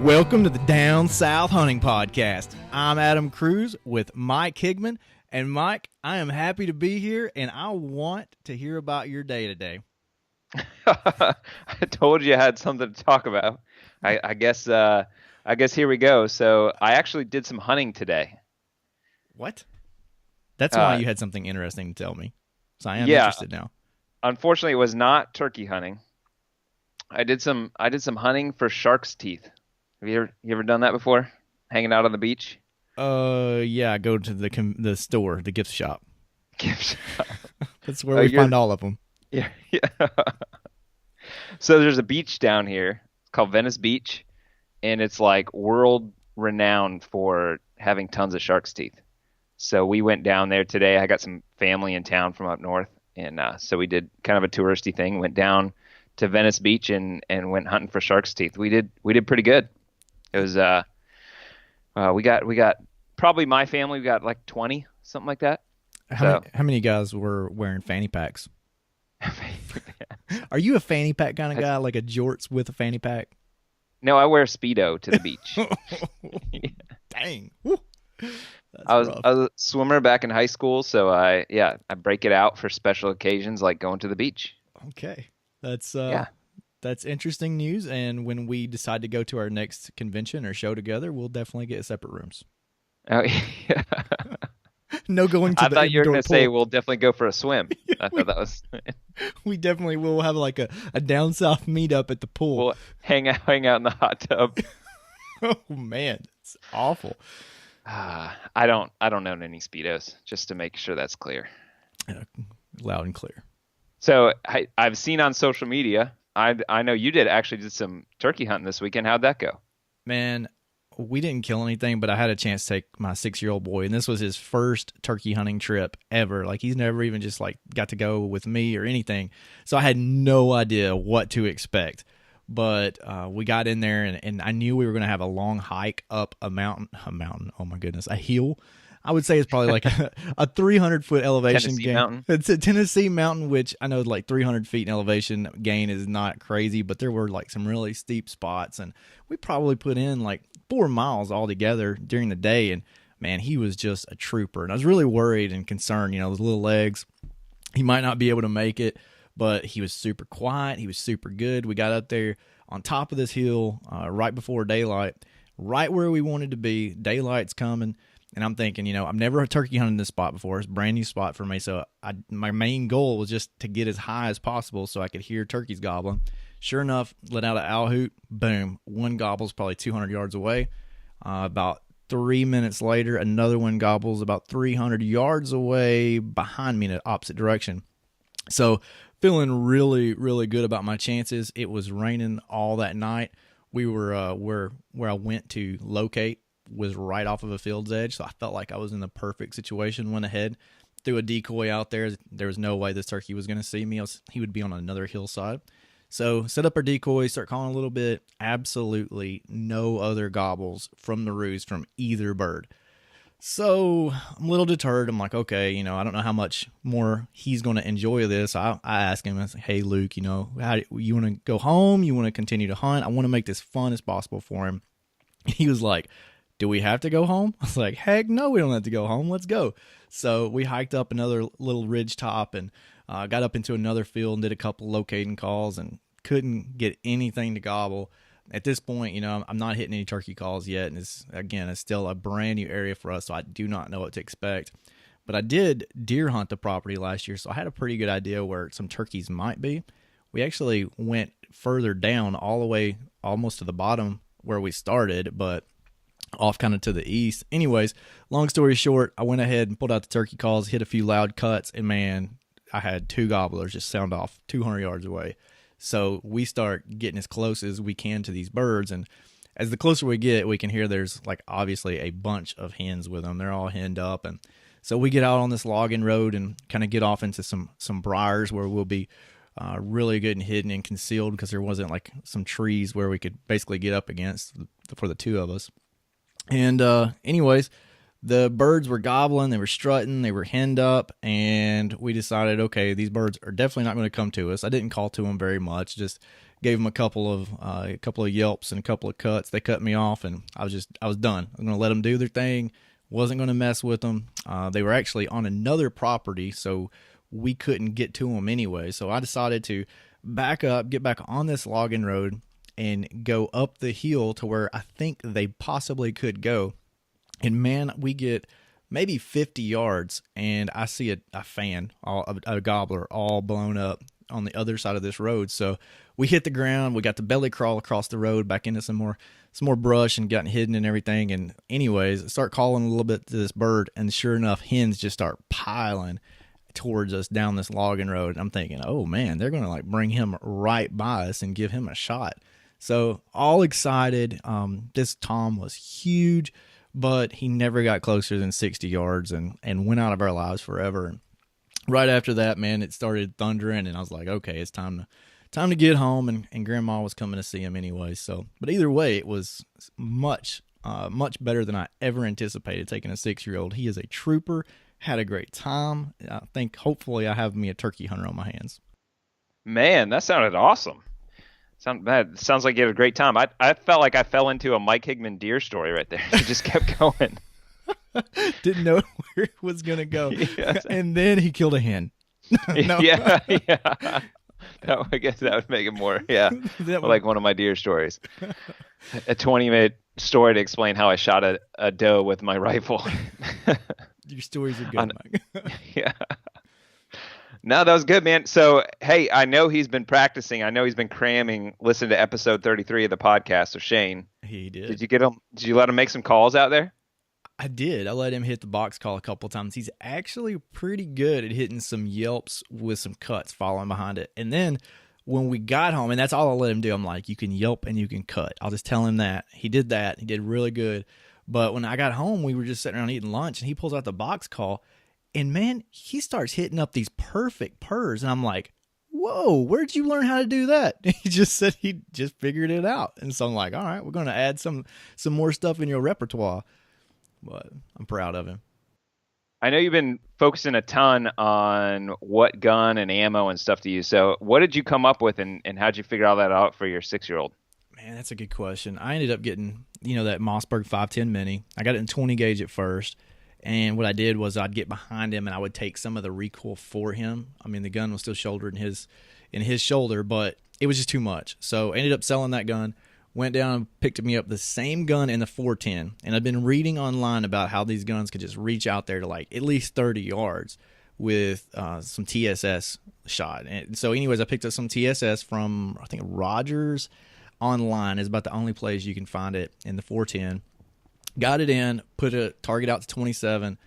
Welcome to the Down South Hunting Podcast. I'm Adam Cruz with Mike Higman. And Mike, I am happy to be here, and I want to hear about your day today. I told you I had something to talk about. I guess here we go. So I actually did some hunting today. What? That's why you had something interesting to tell me. So I am Yeah, interested now. unfortunately, it was not turkey hunting. I did some hunting for shark's teeth. Have you ever done that before? Hanging out on the beach? Yeah, I go to the store, the gift shop. Gift shop. That's where we find all of them. Yeah. So there's a beach down here. It's called Venice Beach, and it's like world renowned for having tons of shark's teeth. So we went down there today. I got some family in town from up north, and so we did kind of a touristy thing. Went down to Venice Beach and went hunting for shark's teeth. We did pretty good. It was we got probably my family. We got like 20, something like that. How many guys were wearing fanny packs? Are you a fanny pack kind of guy, like a jorts with a fanny pack? No, I wear Speedo to the beach. Dang. I was a swimmer back in high school, so I break it out for special occasions like going to the beach. Okay. That's interesting news, and when we decide to go to our next convention or show together, we'll definitely get separate rooms. Oh, yeah. No going to I the thought you were going to pool. say we'll definitely go for a swim. I thought that was... We definitely will have like a down south meetup at the pool. We'll hang out in the hot tub. Oh man, it's awful. I don't own any Speedos, just to make sure that's clear. Loud and clear. So I've seen on social media, I know you did some turkey hunting this weekend. How'd that go? Man, we didn't kill anything, but I had a chance to take my 6-year-old boy, and this was his first turkey hunting trip ever. Like, he's never even just like got to go with me or anything. So I had no idea what to expect. But we got in there, and I knew we were going to have a long hike up a mountain. Oh my goodness, a hill. I would say it's probably like a 300-foot elevation Tennessee gain. mountain. It's a Tennessee mountain, which I know like 300 feet in elevation gain is not crazy, but there were like some really steep spots, and we probably put in like 4 miles altogether during the day. And man, he was just a trooper, and I was really worried and concerned. Those little legs, he might not be able to make it, but he was super quiet. He was super good. We got up there on top of this hill right before daylight, right where we wanted to be. Daylight's coming. And I'm thinking, I've never turkey hunted this spot before. It's a brand new spot for me. So my main goal was just to get as high as possible so I could hear turkeys gobbling. Sure enough, let out an owl hoot. Boom. One gobbles probably 200 yards away. About 3 minutes later, another one gobbles about 300 yards away behind me in the opposite direction. So feeling really, really good about my chances. It was raining all that night. We were where I went to locate was right off of a field's edge, so I felt like I was in the perfect situation. Went ahead, threw a decoy out there. There was no way this turkey was going to see me. He would be on another hillside. So set up our decoy, start calling a little bit. Absolutely no other gobbles from the roost from either bird. So I'm a little deterred. I'm like, okay, I don't know how much more he's going to enjoy this. I asked him, I said, hey, Luke, how you want to go home? You want to continue to hunt? I want to make this fun as possible for him. He was like, do we have to go home? I was like, heck no, we don't have to go home. Let's go. So we hiked up another little ridge top and got up into another field and did a couple locating calls and couldn't get anything to gobble. At this point, I'm not hitting any turkey calls yet. And it's still a brand new area for us, so I do not know what to expect. But I did deer hunt the property last year, so I had a pretty good idea where some turkeys might be. We actually went further down all the way almost to the bottom where we started, but off kind of to the east. Anyways, long story short, I went ahead and pulled out the turkey calls, hit a few loud cuts, and man, I had 2 gobblers just sound off 200 yards away. So we start getting as close as we can to these birds, and as the closer we get, we can hear there's like obviously a bunch of hens with them. They're all henned up, and so we get out on this logging road and kind of get off into some briars where we'll be really good and hidden and concealed because there wasn't like some trees where we could basically get up against for the 2 of us. And anyways, the birds were gobbling, they were strutting, they were henned up, and we decided, okay, these birds are definitely not going to come to us. I didn't call to them very much, just gave them a couple of yelps and a couple of cuts. They cut me off, and I was done. I'm going to let them do their thing. Wasn't going to mess with them. They were actually on another property, so we couldn't get to them anyway. So I decided to back up, get back on this logging road, and go up the hill to where I think they possibly could go. And man, we get maybe 50 yards, and I see a fan, a gobbler, all blown up on the other side of this road. So we hit the ground. We got to belly crawl across the road back into some more brush and gotten hidden and everything. And anyways, start calling a little bit to this bird, and sure enough, hens just start piling towards us down this logging road. I'm thinking, oh man, they're going to like bring him right by us and give him a shot. So all excited. This Tom was huge, but he never got closer than 60 yards and went out of our lives forever. And right after that, man, it started thundering, and I was like, okay, it's time to get home, and Grandma was coming to see him anyway. So, but either way, it was much better than I ever anticipated taking a 6-year-old. He is a trooper, had a great time. I think hopefully I have me a turkey hunter on my hands. Man, that sounded awesome. Sounds like you had a great time. I felt like I fell into a Mike Higman deer story right there. He just kept going. Didn't know where it was going to go. Yes. And then he killed a hen. No. Yeah. I guess that would make it more, like one of my deer stories. A 20-minute story to explain how I shot a doe with my rifle. Your stories are good, Mike. Yeah. No, that was good, man. So, hey, I know he's been practicing. I know he's been cramming. Listen to episode 33 of the podcast. So, Shane, he did. Did you let him make some calls out there? I did. I let him hit the box call a couple of times. He's actually pretty good at hitting some yelps with some cuts following behind it. And then when we got home, and that's all I let him do, I'm like, you can yelp and you can cut. I'll just tell him that. He did that. He did really good. But when I got home, we were just sitting around eating lunch, and he pulls out the box call, and man, he starts hitting up these perfect purrs. And I'm like, whoa, where'd you learn how to do that? He just said he just figured it out. And so I'm like, all right, we're going to add some more stuff in your repertoire. But I'm proud of him. I know you've been focusing a ton on what gun and ammo and stuff to use. So what did you come up with, and how'd you figure all that out for your 6-year-old? Man, that's a good question. I ended up getting, that Mossberg 510 Mini. I got it in 20 gauge at first. And what I did was I'd get behind him and I would take some of the recoil for him. I mean, the gun was still shouldered in his shoulder, but it was just too much. So I ended up selling that gun. Went down and picked me up the same gun in the 410. And I've been reading online about how these guns could just reach out there to like at least 30 yards with some TSS shot. And so anyways, I picked up some TSS from, I think, Rogers online. Is about the only place you can find it in the 410. Got it in, put a target out to 27,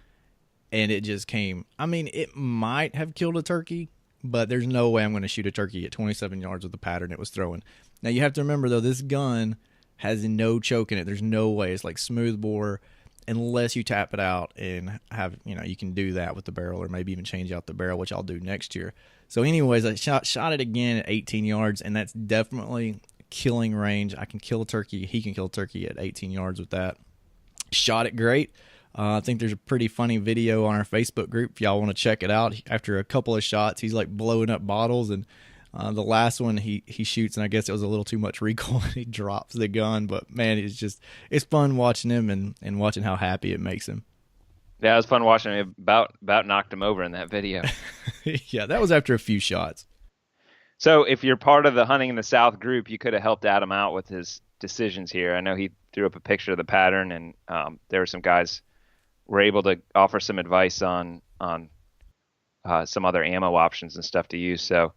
and it just came. I mean, it might have killed a turkey, but there's no way I'm going to shoot a turkey at 27 yards with the pattern it was throwing. Now, you have to remember, though, this gun has no choke in it. There's no way. It's like smooth bore unless you tap it out and have, you can do that with the barrel or maybe even change out the barrel, which I'll do next year. So anyways, I shot it again at 18 yards, and that's definitely killing range. I can kill a turkey. He can kill a turkey at 18 yards with that. Shot it great. I think there's a pretty funny video on our Facebook group if y'all want to check it out. After a couple of shots, he's like blowing up bottles, and the last one he shoots, and I guess it was a little too much recoil, and he drops the gun. But man, it's fun watching him and watching how happy it makes him. Yeah, it was fun watching him. About knocked him over in that video. Yeah, that was after a few shots. So if you're part of the Hunting in the South group, you could have helped Adam out with his decisions here. I know he threw up a picture of the pattern, and there were some guys were able to offer some advice on some other ammo options and stuff to use. So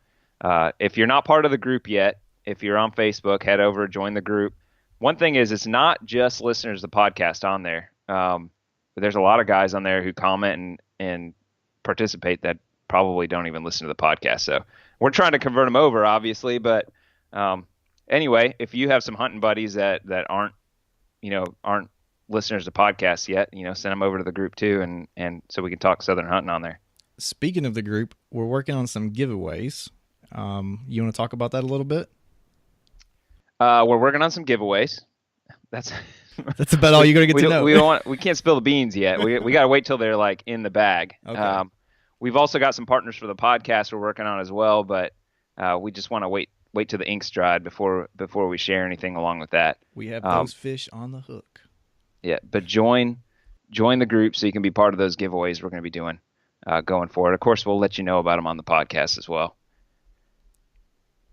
if you're not part of the group yet, if you're on Facebook, head over, join the group. One thing is, it's not just listeners of the podcast on there. But there's a lot of guys on there who comment and participate that probably don't even listen to the podcast. So we're trying to convert them over, obviously. But anyway, if you have some hunting buddies that aren't listeners to podcasts yet, send them over to the group too, and so we can talk Southern hunting on there. Speaking of the group, we're working on some giveaways. You want to talk about that a little bit? We're working on some giveaways. That's about all you're going to get to know. We can't spill the beans yet. We got to wait till they're like in the bag. Okay. We've also got some partners for the podcast we're working on as well, but we just want to wait wait till the ink's dried before we share anything along with that. We have those fish on the hook. Yeah, but join the group so you can be part of those giveaways we're going to be doing going forward. Of course, we'll let you know about them on the podcast as well.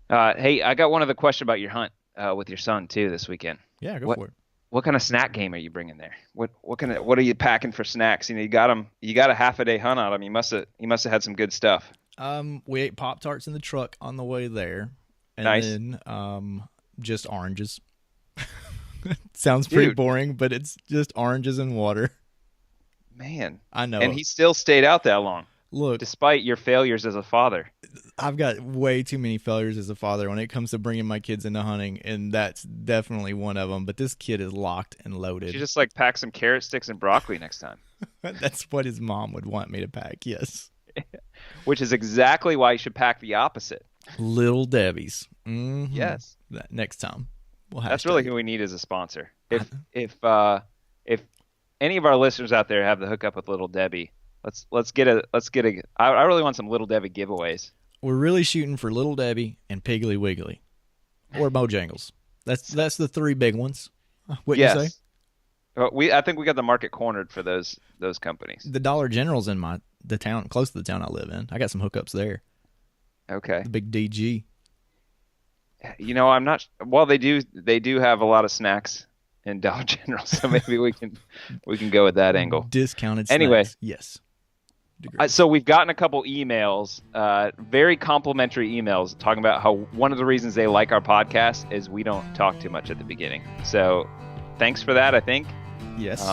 Hey, I got one other question about your hunt with your son too this weekend. Yeah, go for it. What kind of snack game are you bringing there? What are you packing for snacks? You got a half a day hunt on him. You must have had some good stuff. We ate Pop-Tarts in the truck on the way there, and Nice. then just oranges. Sounds pretty boring, but it's just oranges and water. Man, I know. And he still stayed out that long. Look, despite your failures as a father. I've got way too many failures as a father when it comes to bringing my kids into hunting, and that's definitely one of them. But this kid is locked and loaded. You just pack some carrot sticks and broccoli next time. That's what his mom would want me to pack. Yes. Which is exactly why you should pack the opposite. Little Debbie's. Mm-hmm. Yes. Next time. That's really who we need as a sponsor. If any of our listeners out there have the hookup with Little Debbie, let's get a. I really want some Little Debbie giveaways. We're really shooting for Little Debbie and Piggly Wiggly, or Bojangles. That's the three big ones. What you say? I think we got the market cornered for those companies. The Dollar General's in the town, close to the town I live in. I got some hookups there. Okay. The big DG. I'm not. Well, they do have a lot of snacks in Dollar General, so maybe we can go with that angle. Discounted snacks. Anyway, yes. So we've gotten a couple emails, very complimentary emails, talking about how one of the reasons they like our podcast is we don't talk too much at the beginning. So thanks for that, I think. Yes.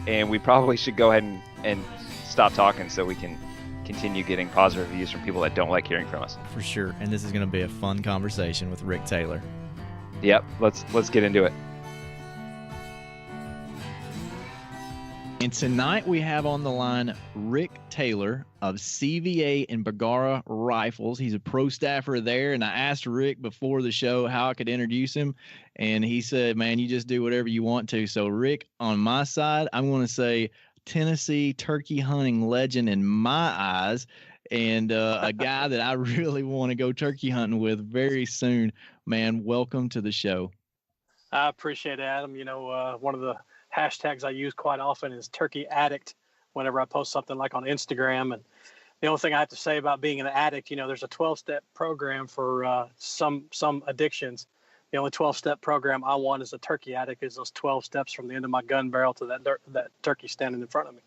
And we probably should go ahead and stop talking so we can continue getting positive reviews from people that don't like hearing from us. For sure. And this is going to be a fun conversation with Rick Taylor. Yep. Let's get into it. And tonight we have on the line Rick Taylor of CVA and Bergara Rifles. He's a pro staffer there, and I asked Rick before the show how I could introduce him, and he said, man, you just do whatever you want to. So, Rick, on my side, I'm going to say Tennessee turkey hunting legend in my eyes, and a guy that I really want to go turkey hunting with very soon. Man, welcome to the show. I appreciate it, Adam. One of the hashtags I use quite often is turkey addict whenever I post something like on Instagram. And the only thing I have to say about being an addict, there's a 12-step program for some addictions. The only 12-step program I want as a turkey addict is those 12 steps from the end of my gun barrel to that turkey standing in front of me.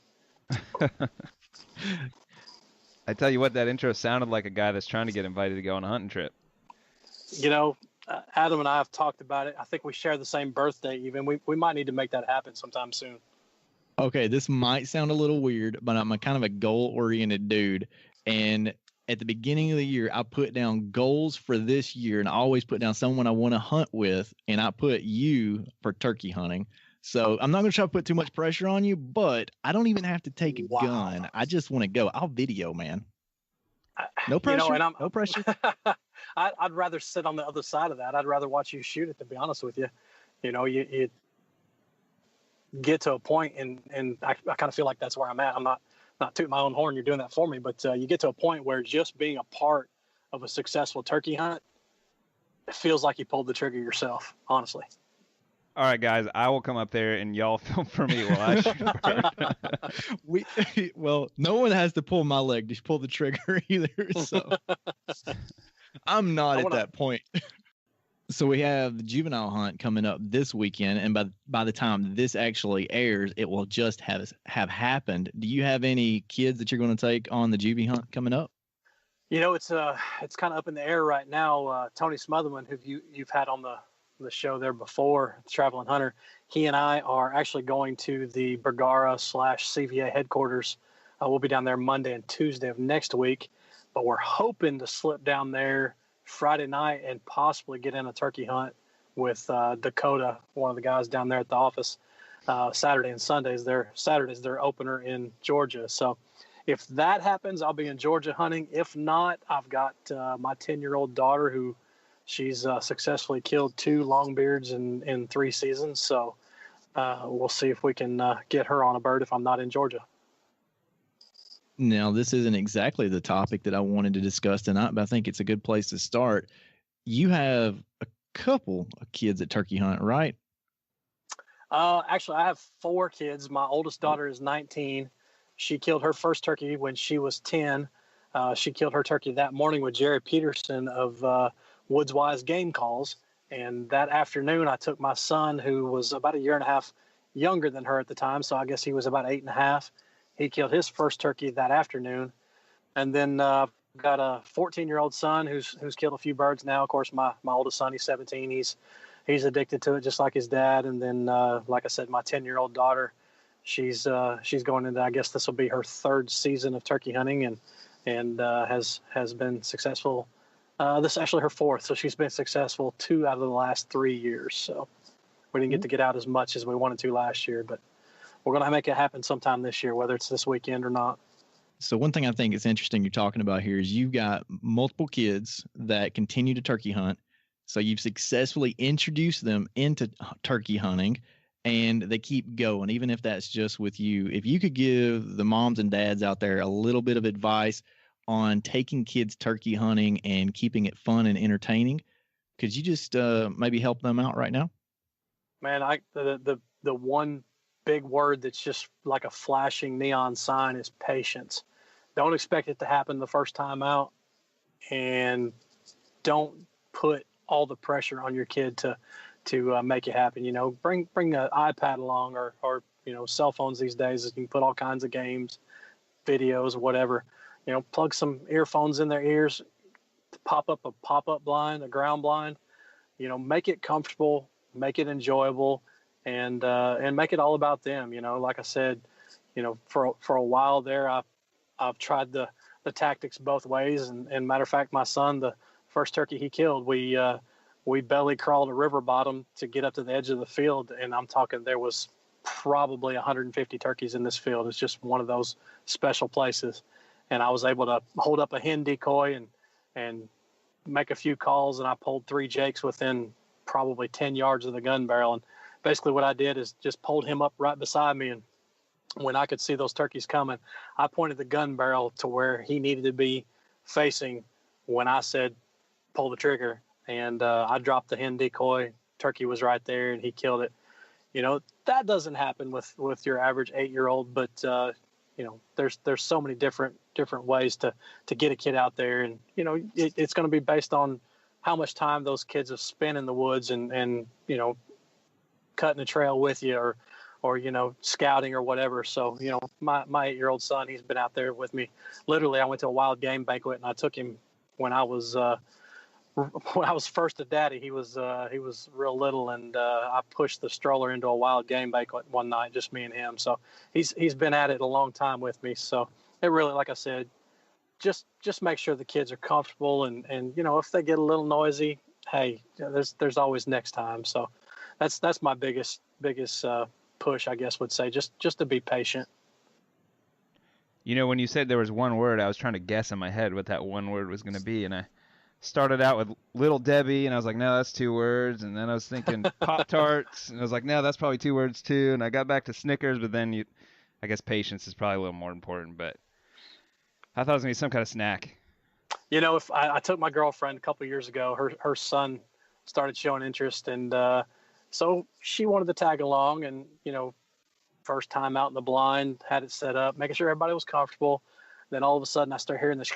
I tell you what, that intro sounded like a guy that's trying to get invited to go on a hunting trip. Adam and I have talked about it. I think we share the same birthday even. We might need to make that happen sometime soon. Okay, this might sound a little weird, but I'm a kind of a goal-oriented dude. And at the beginning of the year, I put down goals for this year, and I always put down someone I want to hunt with, and I put you for turkey hunting. So I'm not going to try to put too much pressure on you, but I don't even have to take a gun. I just want to go. I'll video, man. No pressure. No pressure. I'd rather sit on the other side of that. I'd rather watch you shoot it, to be honest with you. You get to a point, and I kind of feel like that's where I'm at. I'm not tooting my own horn. You're doing that for me, but you get to a point where just being a part of a successful turkey hunt, it feels like you pulled the trigger yourself, honestly. All right, guys, I will come up there and y'all film for me while I shoot. Well, no one has to pull my leg to pull the trigger either, so I'm not at that point. So we have the juvenile hunt coming up this weekend, and by the time this actually airs, it will just have happened. Do you have any kids that you're going to take on the juvie hunt coming up? It's kind of up in the air right now. Tony Smotherman, who you've had on the show there before, Traveling Hunter, he and I are actually going to the Bergara/CVA headquarters. We'll be down there Monday and Tuesday of next week, but we're hoping to slip down there Friday night and possibly get in a turkey hunt with Dakota, one of the guys down there at the office. Saturday and Sundays. Saturday's their opener in Georgia. So if that happens, I'll be in Georgia hunting. If not, I've got my 10-year-old daughter who she's successfully killed 2 longbeards in 3 seasons. So we'll see if we can get her on a bird if I'm not in Georgia. Now, this isn't exactly the topic that I wanted to discuss tonight, but I think it's a good place to start. you have a couple of kids that turkey hunt, right? Actually, I have 4 kids. My oldest daughter is 19. She killed her first turkey when she was 10. She killed her turkey that morning with Jerry Peterson of Woodswise Game Calls. And that afternoon, I took my son, who was about a year and a half younger than her at the time, so I guess he was about 8.5. He killed his first turkey that afternoon. And then got a 14-year-old son who's killed a few birds now. Of course, my oldest son, he's 17. He's addicted to it just like his dad. And then, like I said, my 10-year-old daughter, she's going into, I guess this will be her 3rd season of turkey hunting, and has been successful. This is actually her 4th, so she's been successful 2 out of the last 3 years. So we didn't get to get out as much as we wanted to last year, but we're going to make it happen sometime this year, whether it's this weekend or not. So one thing I think is interesting you're talking about here is you've got multiple kids that continue to turkey hunt. So you've successfully introduced them into turkey hunting, and they keep going, even if that's just with you. If you could give the moms and dads out there a little bit of advice on taking kids turkey hunting and keeping it fun and entertaining, could you just maybe help them out right now? Man, the one big word that's just like a flashing neon sign is patience. Don't expect it to happen the first time out, and don't put all the pressure on your kid to make it happen. You know, bring an iPad along, or you know, cell phones these days. You can put all kinds of games, videos, whatever. You know, plug some earphones in their ears, pop up a pop-up blind, a ground blind. You know, make it comfortable, make it enjoyable, and make it all about them. You know, like I said, you know, for a while there, I've tried the tactics both ways. And matter of fact, my son, the first turkey he killed, we belly crawled a river bottom to get up to the edge of the field. And I'm talking, there was probably 150 turkeys in this field. It's just one of those special places. And I was able to hold up a hen decoy and make a few calls. And I pulled 3 jakes within probably 10 yards of the gun barrel. And basically what I did is just pulled him up right beside me, and when I could see those turkeys coming, I pointed the gun barrel to where he needed to be facing when I said, pull the trigger. And I dropped the hen decoy. Turkey was right there, and he killed it. You know, that doesn't happen with your average 8-year-old, but, you know, there's so many different ways to get a kid out there. And, you know, it's going to be based on how much time those kids have spent in the woods and you know, cutting a trail with you, or you know, scouting or whatever. So, you know, my 8-year-old son, he's been out there with me. Literally, I went to a wild game banquet, and I took him when I was first a daddy. He was real little, and I pushed the stroller into a wild game banquet one night, just me and him. So he's been at it a long time with me. So it really, like I said, just make sure the kids are comfortable, and you know, if they get a little noisy, hey, there's always next time. So that's my biggest push, I guess, would say, just to be patient. You know, when you said there was one word, I was trying to guess in my head what that one word was going to be, and I started out with Little Debbie, and I was like, no, that's 2 words, and then I was thinking Pop-Tarts, and I was like, no, that's probably 2 words too, and I got back to Snickers, but then I guess patience is probably a little more important, but I thought it was going to be some kind of snack. You know, if I took my girlfriend a couple of years ago, her son started showing interest, and so she wanted to tag along, and, you know, first time out in the blind, had it set up, making sure everybody was comfortable. Then all of a sudden I start hearing this,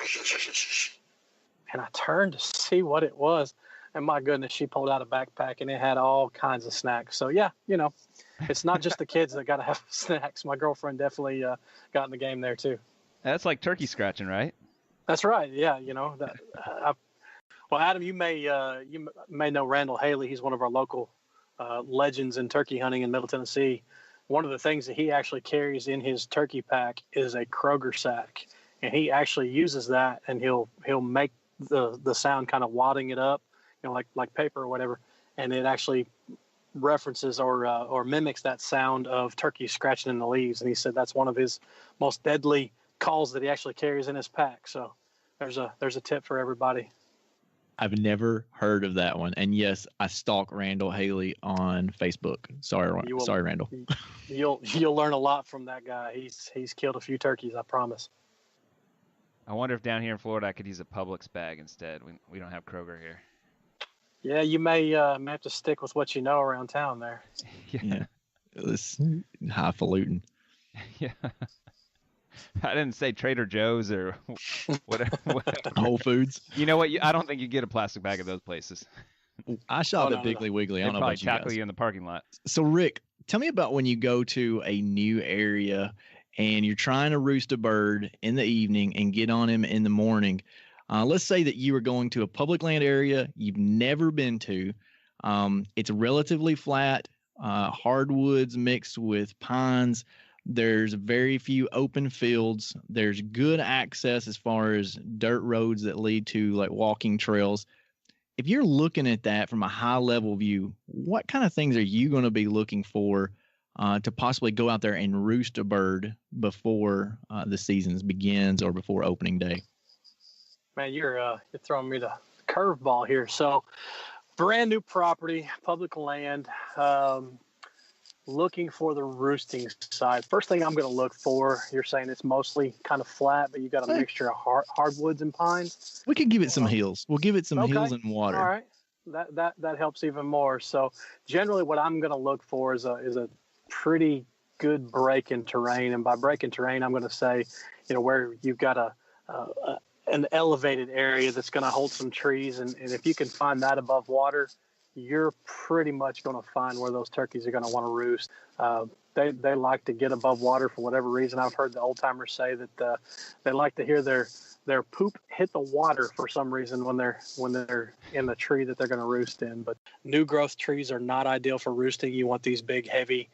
and I turned to see what it was. And my goodness, she pulled out a backpack, and it had all kinds of snacks. So yeah, you know, it's not just the kids that got to have snacks. My girlfriend definitely got in the game there too. That's like turkey scratching, right? That's right. Yeah. You know, well, Adam, you may know Randall Haley. He's one of our local legends in turkey hunting in Middle Tennessee. One of the things that he actually carries in his turkey pack is a Kroger sack, and he actually uses that, and he'll make the sound kind of wadding it up, you know, like paper or whatever, and it actually references or mimics that sound of turkeys scratching in the leaves. And he said that's one of his most deadly calls that he actually carries in his pack. So there's a tip for everybody. I've never heard of that one. And yes, I stalk Randall Haley on Facebook. Sorry, Randall. You'll learn a lot from that guy. He's killed a few turkeys, I promise. I wonder if down here in Florida I could use a Publix bag instead. We don't have Kroger here. Yeah, you may have to stick with what you know around town there. Yeah. It's highfalutin. Yeah. I didn't say Trader Joe's or whatever. Whole Foods. You know what? I don't think you get a plastic bag at those places. I shop Oh, at no. Piggly Wiggly. I They don't know probably about you tackle guys. you in the parking lot. So, Rick, tell me about when you go to a new area and you're trying to roost a bird in the evening and get on him in the morning. Let's say that you are going to a public land area you've never been to. It's relatively flat, hardwoods mixed with pines. There's very few open fields. There's good access as far as dirt roads that lead to like walking trails. If you're looking at that from a high level view, what kind of things are you going to be looking for to possibly go out there and roost a bird before the season begins or before opening day? Man, you're throwing me the curveball here. So, brand new property, public land, looking for the roosting side. First thing I'm going to look for, you're saying it's mostly kind of flat, but you got a mixture of hardwoods and pines. We could give it some hills. We'll give it some hills and water. All right, that helps even more. So generally, what I'm going to look for is a pretty good break in terrain, and by break in terrain, I'm going to say, where you've got an elevated area that's going to hold some trees, and if you can find that above water, you're pretty much going to find where those turkeys are going to want to roost. They like to get above water for whatever reason. I've heard the old timers say that they like to hear their poop hit the water for some reason when they're in the tree that they're going to roost in. But new growth trees are not ideal for roosting. You want these big, heavy,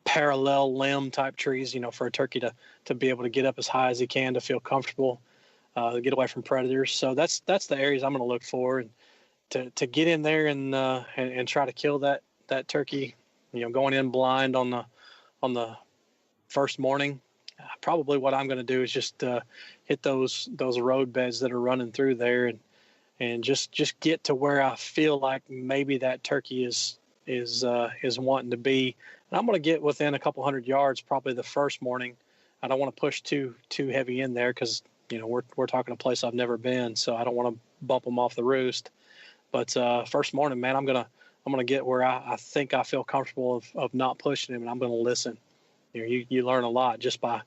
parallel limb type trees, for a turkey to be able to get up as high as he can to feel comfortable, get away from predators. So that's the areas I'm going to look for, and to get in there and try to kill that turkey, going in blind on the first morning. Probably what I'm going to do is just hit those road beds that are running through there, and just get to where I feel like maybe that turkey is wanting to be. And I'm going to get within a couple hundred yards probably the first morning. I don't want to push too heavy in there because we're talking a place I've never been, so I don't want to bump them off the roost. But first morning, man, I'm gonna get where I think I feel comfortable of not pushing him, and I'm gonna listen. You learn a lot just by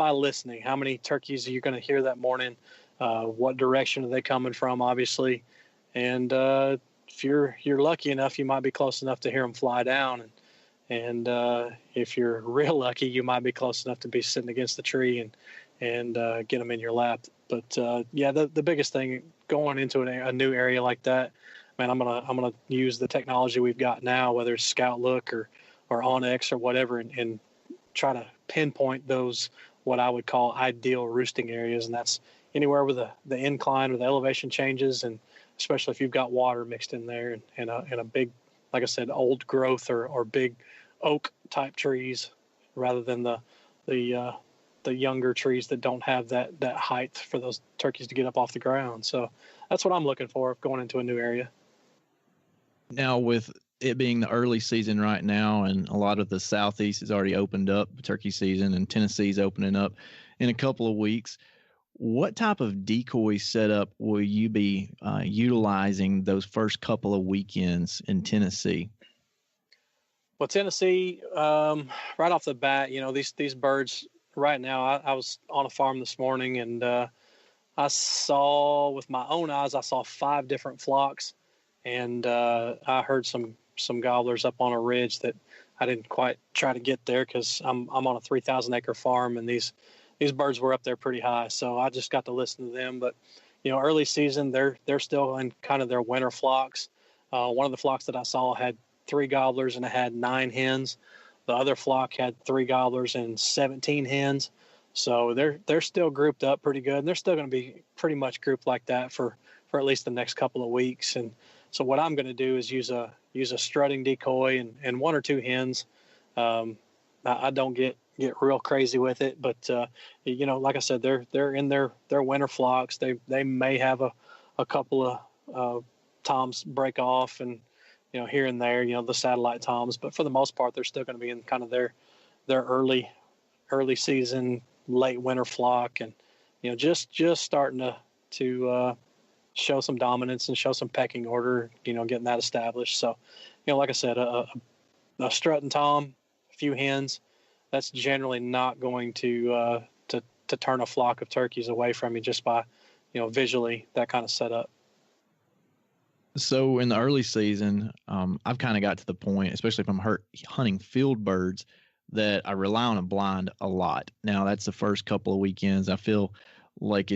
listening. How many turkeys are you going to hear that morning? What direction are they coming from? Obviously, and if you're lucky enough, you might be close enough to hear them fly down, and if you're real lucky, you might be close enough to be sitting against the tree and get them in your lap. But the biggest thing going into a new area like that, man, I'm gonna use the technology we've got now, whether it's Scout Look or Onyx or whatever, and try to pinpoint those what I would call ideal roosting areas, and that's anywhere with the incline or the elevation changes, and especially if you've got water mixed in there, and a big, like I said, old growth or big oak type trees, rather than the younger trees that don't have that height for those turkeys to get up off the ground. So that's what I'm looking for going into a new area. Now, with it being the early season right now, and a lot of the Southeast has already opened up turkey season, and Tennessee's opening up in a couple of weeks, what type of decoy setup will you be utilizing those first couple of weekends in Tennessee? Well, Tennessee, right off the bat, these birds right now, I was on a farm this morning, and I saw with my own eyes, I saw 5 different flocks, and I heard some gobblers up on a ridge that I didn't quite try to get there because I'm on a 3,000 acre farm, and these birds were up there pretty high, so I just got to listen to them. But early season, they're still in kind of their winter flocks. One of the flocks that I saw had 3 gobblers and it had 9 hens. The other flock had 3 gobblers and 17 hens. So they're still grouped up pretty good, and they're still going to be pretty much grouped like that for at least the next couple of weeks. And so what I'm going to do is use a strutting decoy and 1 or 2 hens. I don't get real crazy with it, but like I said, they're in their winter flocks. They may have a couple of toms break off, and here and there, the satellite toms, but for the most part, they're still going to be in kind of their early season, late winter flock, and just starting to show some dominance and show some pecking order, getting that established. So, like I said, a strut and tom, a few hens, that's generally not going to turn a flock of turkeys away from you just by, visually that kind of setup. So in the early season, I've kind of got to the point, especially if I'm hunting field birds, that I rely on a blind a lot. Now that's the first couple of weekends. I feel like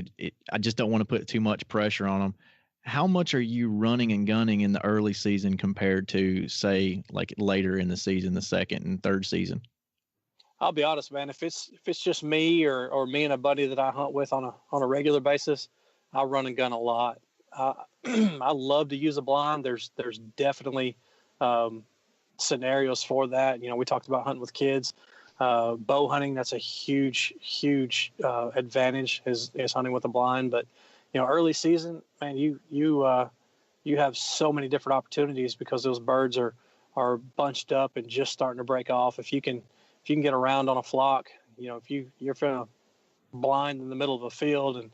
I just don't want to put too much pressure on them. How much are you running and gunning in the early season compared to, say, like later in the season, the second and third season? I'll be honest, man. If it's just me or me and a buddy that I hunt with on a regular basis, I run and gun a lot. I love to use a blind. There's definitely scenarios for that. We talked about hunting with kids, bow hunting. That's a huge advantage is hunting with a blind. But early season, man, you have so many different opportunities because those birds are bunched up and just starting to break off. If you can get around on a flock, if you're feeling blind in the middle of a field and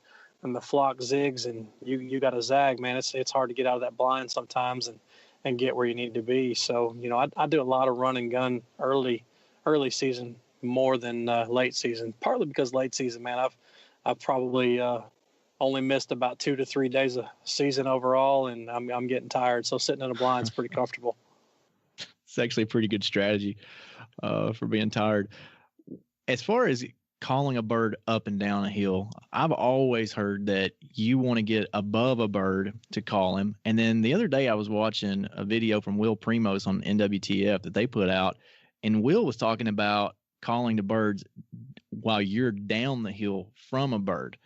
the flock zigs and you got a zag, man, it's hard to get out of that blind sometimes and get where you need to be. So, I do a lot of run and gun early season more than late season, partly because late season, man, I've probably only missed about 2 to 3 days of season overall, and I'm getting tired. So sitting in a blind is pretty comfortable. It's actually a pretty good strategy for being tired. As far as calling a bird up and down a hill, I've always heard that you want to get above a bird to call him. And then the other day I was watching a video from Will Primos on NWTF that they put out, and Will was talking about calling the birds while you're down the hill from a bird.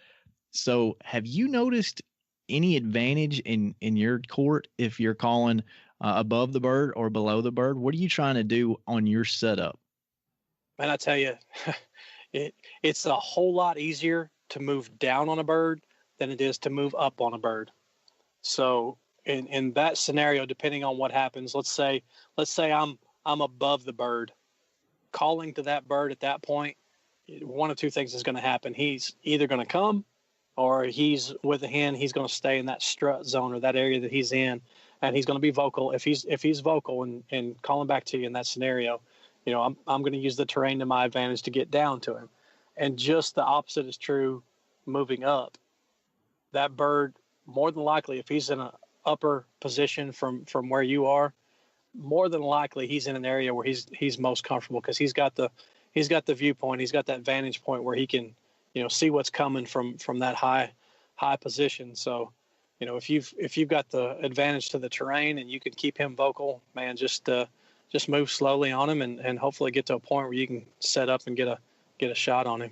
So have you noticed any advantage in your court if you're calling above the bird or below the bird? What are you trying to do on your setup? Man, I tell you, it's a whole lot easier to move down on a bird than it is to move up on a bird. So in that scenario, depending on what happens, let's say I'm above the bird, calling to that bird at that point, one of two things is going to happen. He's either going to come, or he's with a hen. He's going to stay in that strut zone or that area that he's in, and he's going to be vocal. If he's vocal and calling back to you in that scenario, I'm going to use the terrain to my advantage to get down to him. And just the opposite is true moving up. That bird, more than likely, if he's in an upper position from where you are, more than likely he's in an area where he's most comfortable because he's got the viewpoint, he's got that vantage point where he can, see what's coming from that high position. So, if you've got the advantage to the terrain and you can keep him vocal, man, just move slowly on him and hopefully get to a point where you can set up and get a shot on him.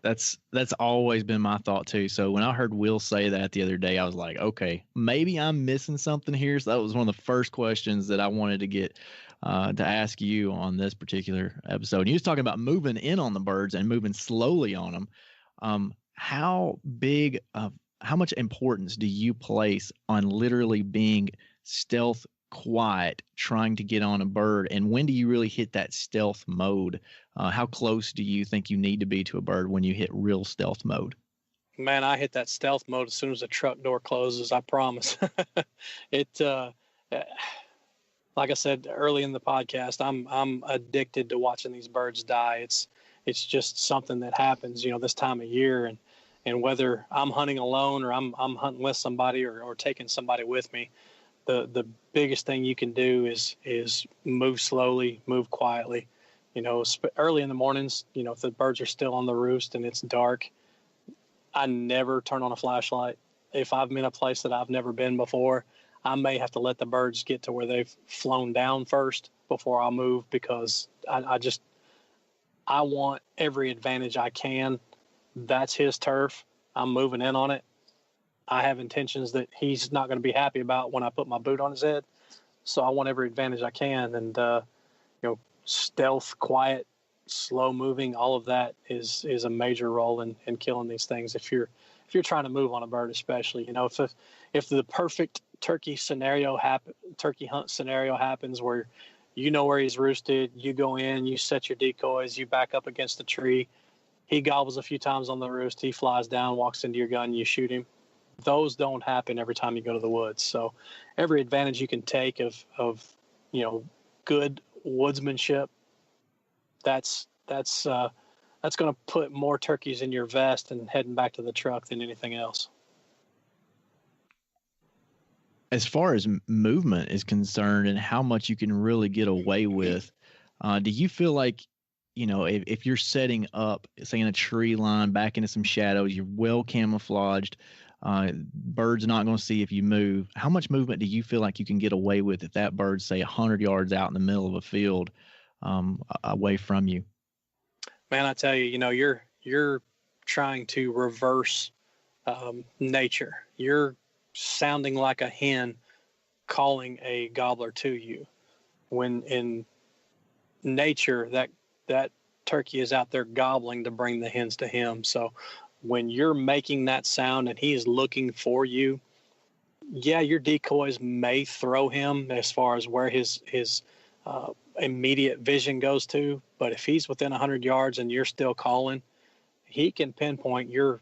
That's always been my thought too. So when I heard Will say that the other day, I was like, okay, maybe I'm missing something here. So that was one of the first questions that I wanted to get to ask you on this particular episode. And you was talking about moving in on the birds and moving slowly on them. How much importance do you place on literally being stealth quiet trying to get on a bird, and when do you really hit that stealth mode? How close do you think you need to be to a bird when you hit real stealth mode? Man, I hit that stealth mode as soon as the truck door closes, I promise. Like I said early in the podcast, I'm addicted to watching these birds die. It's just something that happens, this time of year, and whether I'm hunting alone or I'm hunting with somebody or taking somebody with me, the biggest thing you can do is move slowly, move quietly. Early in the mornings, if the birds are still on the roost and it's dark, I never turn on a flashlight. If I'm in a place that I've never been before, I may have to let the birds get to where they've flown down first before I'll move, because I want every advantage I can. That's his turf. I'm moving in on it. I have intentions that he's not going to be happy about when I put my boot on his head. So I want every advantage I can. And, stealth, quiet, slow moving, all of that is a major role in killing these things. If you're trying to move on a bird, especially, if the perfect turkey hunt scenario happens where where he's roosted, you go in, you set your decoys, you back up against the tree, he gobbles a few times on the roost, he flies down, walks into your gun, you shoot him. those don't happen every time you go to the woods. So every advantage you can take of good woodsmanship, that's going to put more turkeys in your vest and heading back to the truck than anything else. As far as movement is concerned and how much you can really get away with, do you feel like, if you're setting up, say in a tree line back into some shadows, you're well camouflaged, bird's not going to see if you move, how much movement do you feel like you can get away with if that bird's, say, 100 yards out in the middle of a field away from you? Man, I tell you, you're trying to reverse nature. You're sounding like a hen calling a gobbler to you, when in nature that turkey is out there gobbling to bring the hens to him. So when you're making that sound and he is looking for you, yeah, your decoys may throw him as far as where his immediate vision goes to, but if he's within 100 yards and you're still calling, he can pinpoint your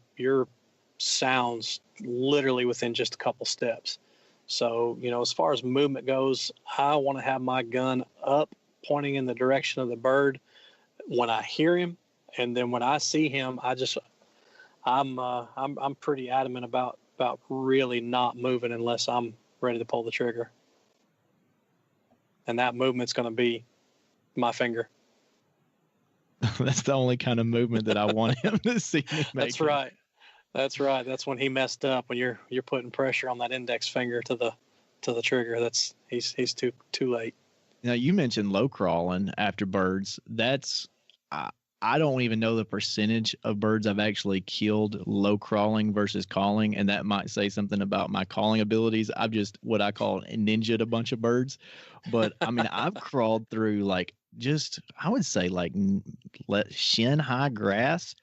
sounds literally within just a couple steps. So, as far as movement goes, I want to have my gun up, pointing in the direction of the bird when I hear him, and then when I see him, I'm pretty adamant about really not moving unless I'm ready to pull the trigger. And that movement's going to be my finger. That's the only kind of movement that I want him to see me make. That's right. That's right. That's when he messed up. When you're putting pressure on that index finger to the trigger. That's he's too late. Now, you mentioned low crawling after birds. That's I don't even know the percentage of birds I've actually killed low crawling versus calling, and that might say something about my calling abilities. I've just what I call ninja'd a bunch of birds. But I mean, I've crawled through I would say shin high grass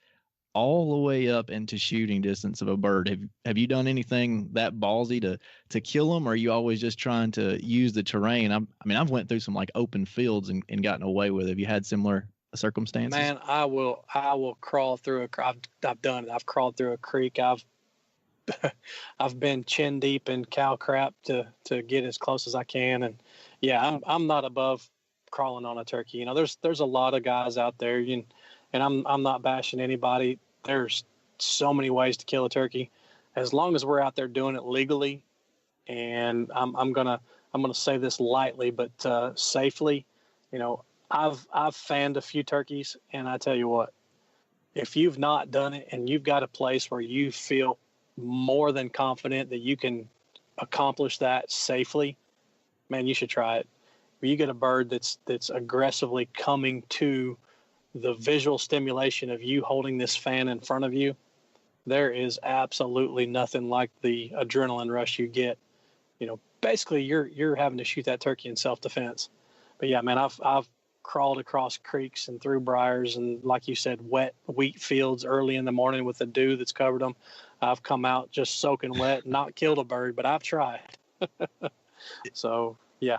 all the way up into shooting distance of a bird. Have you done anything that ballsy to kill them, or are you always just trying to use the terrain? I've went through some like open fields and gotten away with it. Have you had similar circumstances? Man, I will crawl through I've done it. I've crawled through a creek. I've been chin deep in cow crap to get as close as I can. And yeah, I'm not above crawling on a turkey. There's a lot of guys out there, and I'm not bashing anybody. There's so many ways to kill a turkey, as long as we're out there doing it legally. And I'm gonna say this lightly, but safely. I've fanned a few turkeys, and I tell you what, if you've not done it and you've got a place where you feel more than confident that you can accomplish that safely, man, you should try it. When you get a bird that's aggressively coming to the visual stimulation of you holding this fan in front of you, there is absolutely nothing like the adrenaline rush you get. Basically you're having to shoot that turkey in self-defense. But yeah, man, I've crawled across creeks and through briars and, like you said, wet wheat fields early in the morning with the dew that's covered them. I've come out just soaking wet, not killed a bird, but I've tried. So yeah.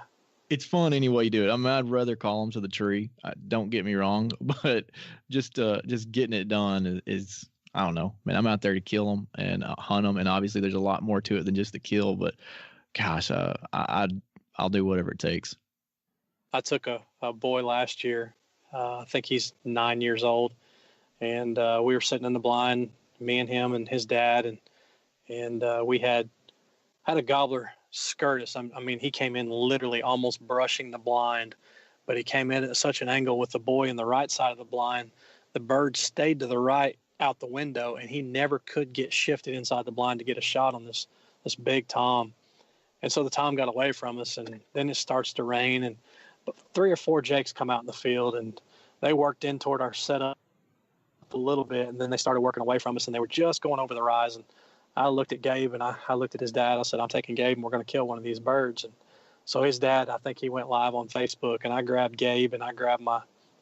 It's fun any way you do it. I'd rather call them to the tree. Don't get me wrong, but just getting it done is I don't know, man. I'm out there to kill them and hunt them, and obviously there's a lot more to it than just the kill. But gosh, I'll do whatever it takes. I took a boy last year. I think he's 9 years old, and we were sitting in the blind, me and him and his dad, and we had a gobbler skirt us. I mean, he came in literally almost brushing the blind, but he came in at such an angle with the boy in the right side of the blind. The bird stayed to the right out the window, and he never could get shifted inside the blind to get a shot on this big tom. And so the tom got away from us, and then it starts to rain, and 3 or 4 jakes come out in the field, and they worked in toward our setup a little bit, and then they started working away from us, and they were just going over the rise. And I looked at Gabe, and I looked at his dad. I said, I'm taking Gabe, and we're going to kill one of these birds. And so his dad, I think he went live on Facebook, and I grabbed Gabe, and I grabbed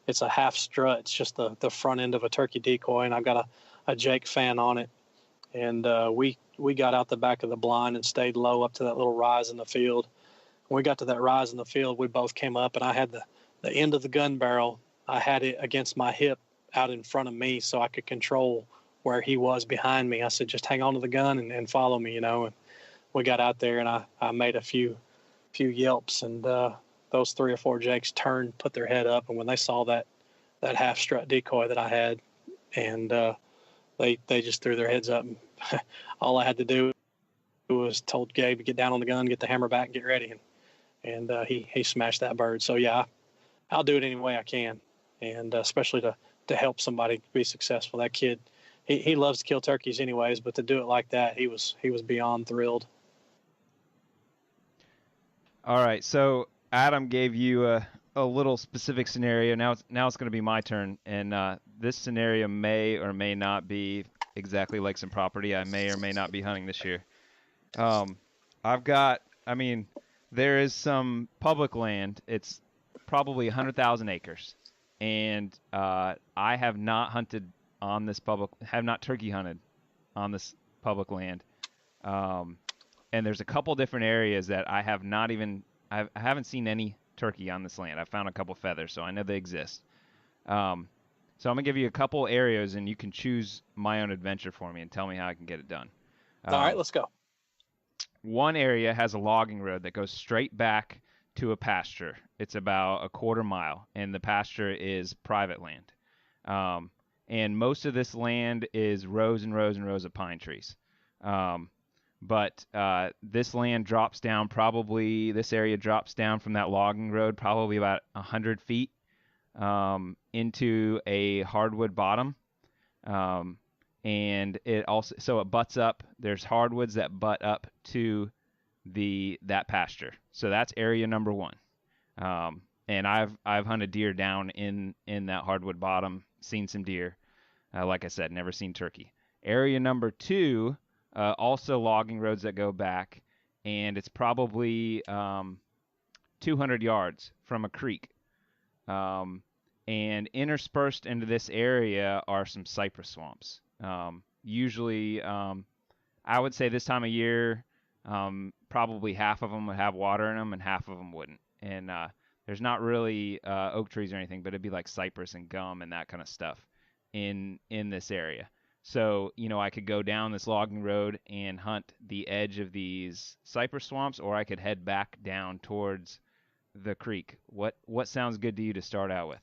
it's a half strut. It's just the front end of a turkey decoy, and I've got a Jake fan on it. And we got out the back of the blind and stayed low up to that little rise in the field. When we got to that rise in the field, we both came up, and I had the end of the gun barrel. I had it against my hip out in front of me so I could control where he was behind me. I said, just hang on to the gun and follow me, And we got out there, and I made a few yelps, and those 3 or 4 jakes turned, put their head up, and when they saw that half strut decoy that I had, and they just threw their heads up. And all I had to do was told Gabe to get down on the gun, get the hammer back, and get ready, and he smashed that bird. So yeah, I'll do it any way I can, and especially to help somebody be successful. That kid, he loves to kill turkeys anyways, but to do it like that, he was beyond thrilled. All right, so Adam gave you a little specific scenario. Now it's going to be my turn, and this scenario may or may not be exactly like some property I may or may not be hunting this year. There is some public land. It's probably 100,000 acres, and I have not turkey hunted on this public land. And there's a couple different areas that I haven't seen any turkey on this land. I found a couple feathers, so I know they exist. So I'm gonna give you a couple areas, and you can choose my own adventure for me and tell me how I can get it done. All right, let's go. One area has a logging road that goes straight back to a pasture. It's about a quarter mile, and the pasture is private land. And most of this land is rows and rows and rows of pine trees. But this land drops down this area drops down from that logging road probably about 100 feet into a hardwood bottom. And it butts up. There's hardwoods that butt up to that pasture. So that's area number one. And I've hunted deer down in that hardwood bottom, seen some deer. Like I said, never seen turkey. Area number two, also logging roads that go back, and it's probably 200 yards from a creek. And interspersed into this area are some cypress swamps. Usually, I would say this time of year, probably half of them would have water in them and half of them wouldn't. And there's not really oak trees or anything, but it'd be like cypress and gum and that kind of stuff in this area. So, I could go down this logging road and hunt the edge of these cypress swamps, or I could head back down towards the creek. What sounds good to you to start out with?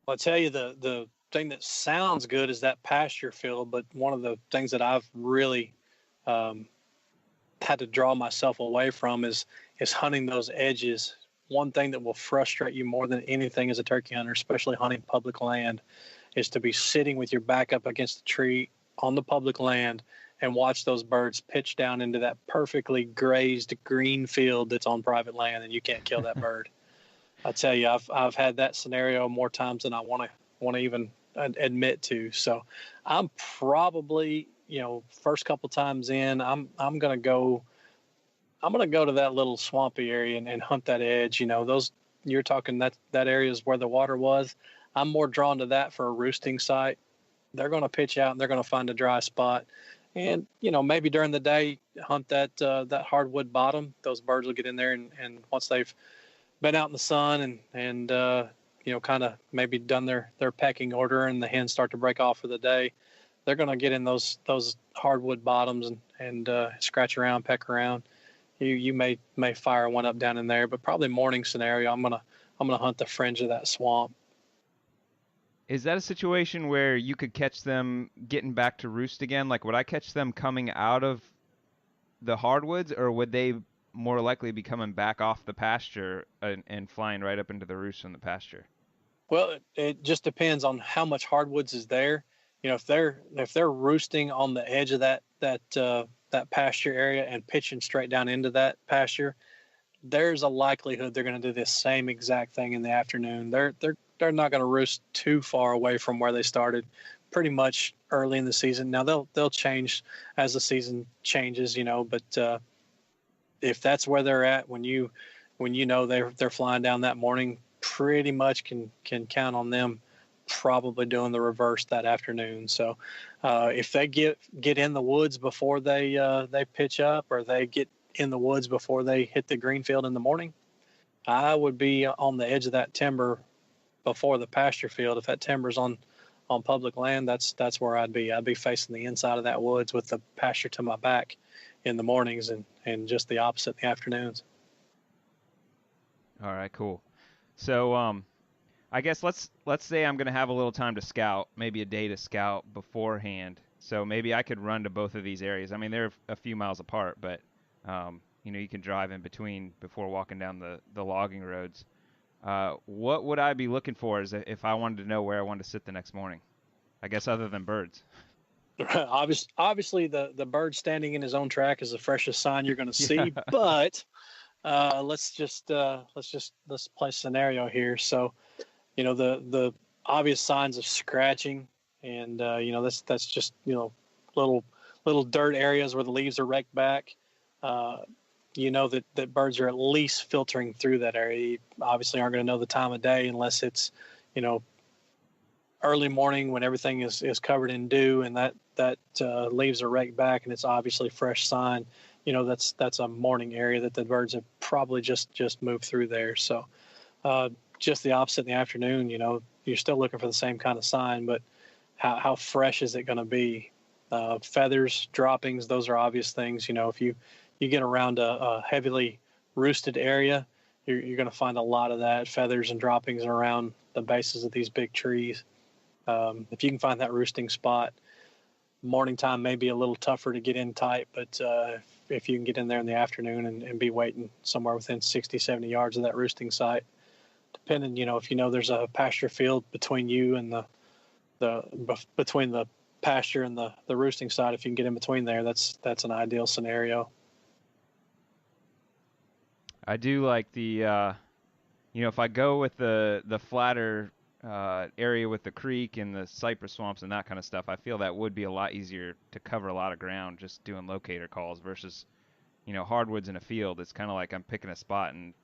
Well, I'll tell you, the thing that sounds good is that pasture field, but one of the things that I've really had to draw myself away from is hunting those edges. One thing that will frustrate you more than anything as a turkey hunter, especially hunting public land, is to be sitting with your back up against the tree on the public land and watch those birds pitch down into that perfectly grazed green field that's on private land, and you can't kill that bird. I tell you, I've had that scenario more times than I want to even admit to. So I'm probably, first couple times in, I'm gonna go to that little swampy area and hunt that edge. Those you're talking that area is where the water was. I'm more drawn to that for a roosting site. They're going to pitch out and they're going to find a dry spot. And, maybe during the day, hunt that hardwood bottom. Those birds will get in there. And once they've been out in the sun and kind of maybe done their pecking order and the hens start to break off for the day, they're going to get in those hardwood bottoms and scratch around, peck around. You may fire one up down in there, but probably morning scenario, I'm gonna hunt the fringe of that swamp. Is that a situation where you could catch them getting back to roost again? Like, would I catch them coming out of the hardwoods, or would they more likely be coming back off the pasture and flying right up into the roost from the pasture? Well, it just depends on how much hardwoods is there. If they're roosting on the edge of that pasture area and pitching straight down into that pasture, there's a likelihood they're going to do this same exact thing in the afternoon. They're not going to roost too far away from where they started, pretty much early in the season. Now they'll change as the season changes, but if that's where they're at when they're flying down that morning, pretty much can count on them probably doing the reverse that afternoon. So if they get in the woods before they pitch up, or they get in the woods before they hit the green field in the morning, I would be on the edge of that timber before the pasture field. If that timber's on on public land, that's where I'd be. I'd be facing the inside of that woods with the pasture to my back in the mornings, and just the opposite in the afternoons. All right, cool. So I guess let's say I'm gonna have a little time to scout, maybe a day to scout beforehand. So maybe I could run to both of these areas. I mean, they're a few miles apart, but you can drive in between before walking down the logging roads. What would I be looking for if I wanted to know where I wanted to sit the next morning? I guess other than birds. Obviously, the bird standing in his own track is the freshest sign you're going to see. Yeah. But let's play a scenario here. So, the obvious signs of scratching, and that's just little dirt areas where the leaves are raked back. That birds are at least filtering through that area. You obviously aren't going to know the time of day unless it's early morning when everything is covered in dew, and that leaves are raked back, and it's obviously fresh sign. That's a morning area that the birds have probably just moved through there. So just the opposite in the afternoon. You're still looking for the same kind of sign, but how fresh is it going to be? Feathers, droppings, those are obvious things. If you get around a heavily roosted area, you're going to find a lot of that, feathers and droppings around the bases of these big trees. If you can find that roosting spot, morning time may be a little tougher to get in tight, but if you can get in there in the afternoon and be waiting somewhere within 60, 70 yards of that roosting site, depending, if there's a pasture field between you and between the pasture and the roosting site, if you can get in between there, that's an ideal scenario. I do like the if I go with the flatter area with the creek and the cypress swamps and that kind of stuff, I feel that would be a lot easier to cover a lot of ground just doing locator calls versus hardwoods in a field. It's kind of like I'm picking a spot, and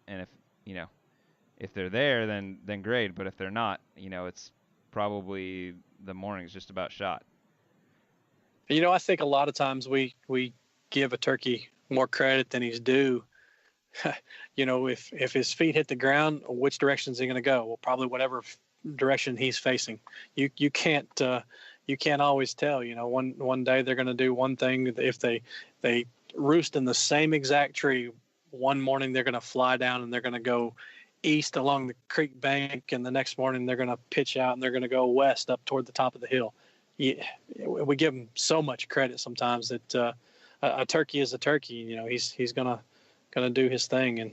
if they're there, then great, but if they're not, it's probably the morning's just about shot. I think a lot of times we give a turkey more credit than he's due. If his feet hit the ground, which direction is he going to go? Well, probably whatever direction he's facing. You can't always tell. One day they're going to do one thing. If they roost in the same exact tree, one morning they're going to fly down and they're going to go east along the creek bank, and the next morning they're going to pitch out and they're going to go west up toward the top of the hill. We give them so much credit sometimes that a turkey is a turkey. He's gonna do his thing, and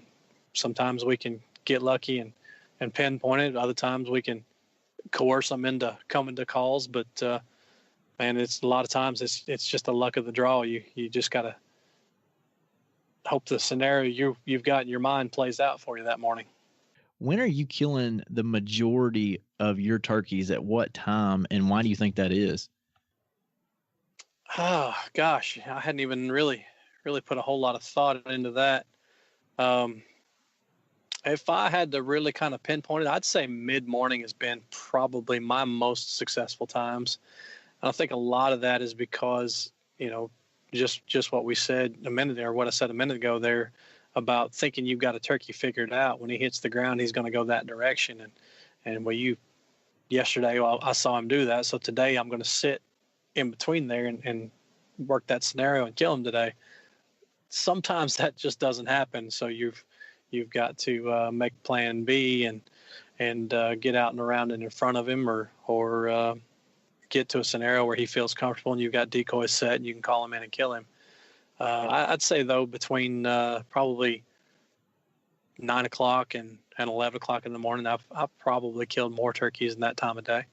sometimes we can get lucky and pinpoint it. Other times we can coerce them into coming to calls, but man, it's a lot of times it's just the luck of the draw. You just gotta hope the scenario you've got in your mind plays out for you that morning. When are you killing the majority of your turkeys? At what time, and why do you think that is? Oh gosh, I hadn't even really put a whole lot of thought into that. If I had to really kind of pinpoint it, I'd say mid-morning has been probably my most successful times. And I think a lot of that is because, just what we said a minute ago, or what I said a minute ago there about thinking you've got a turkey figured out. When he hits the ground, he's going to go that direction. And yesterday, I saw him do that. So today I'm going to sit in between there and work that scenario and kill him today. Sometimes that just doesn't happen. So you've got to make plan B and get out and around and in front of him, or get to a scenario where he feels comfortable and you've got decoys set and you can call him in and kill him. I'd say though between probably 9 o'clock and 11 o'clock in the morning, I've probably killed more turkeys in that time of day.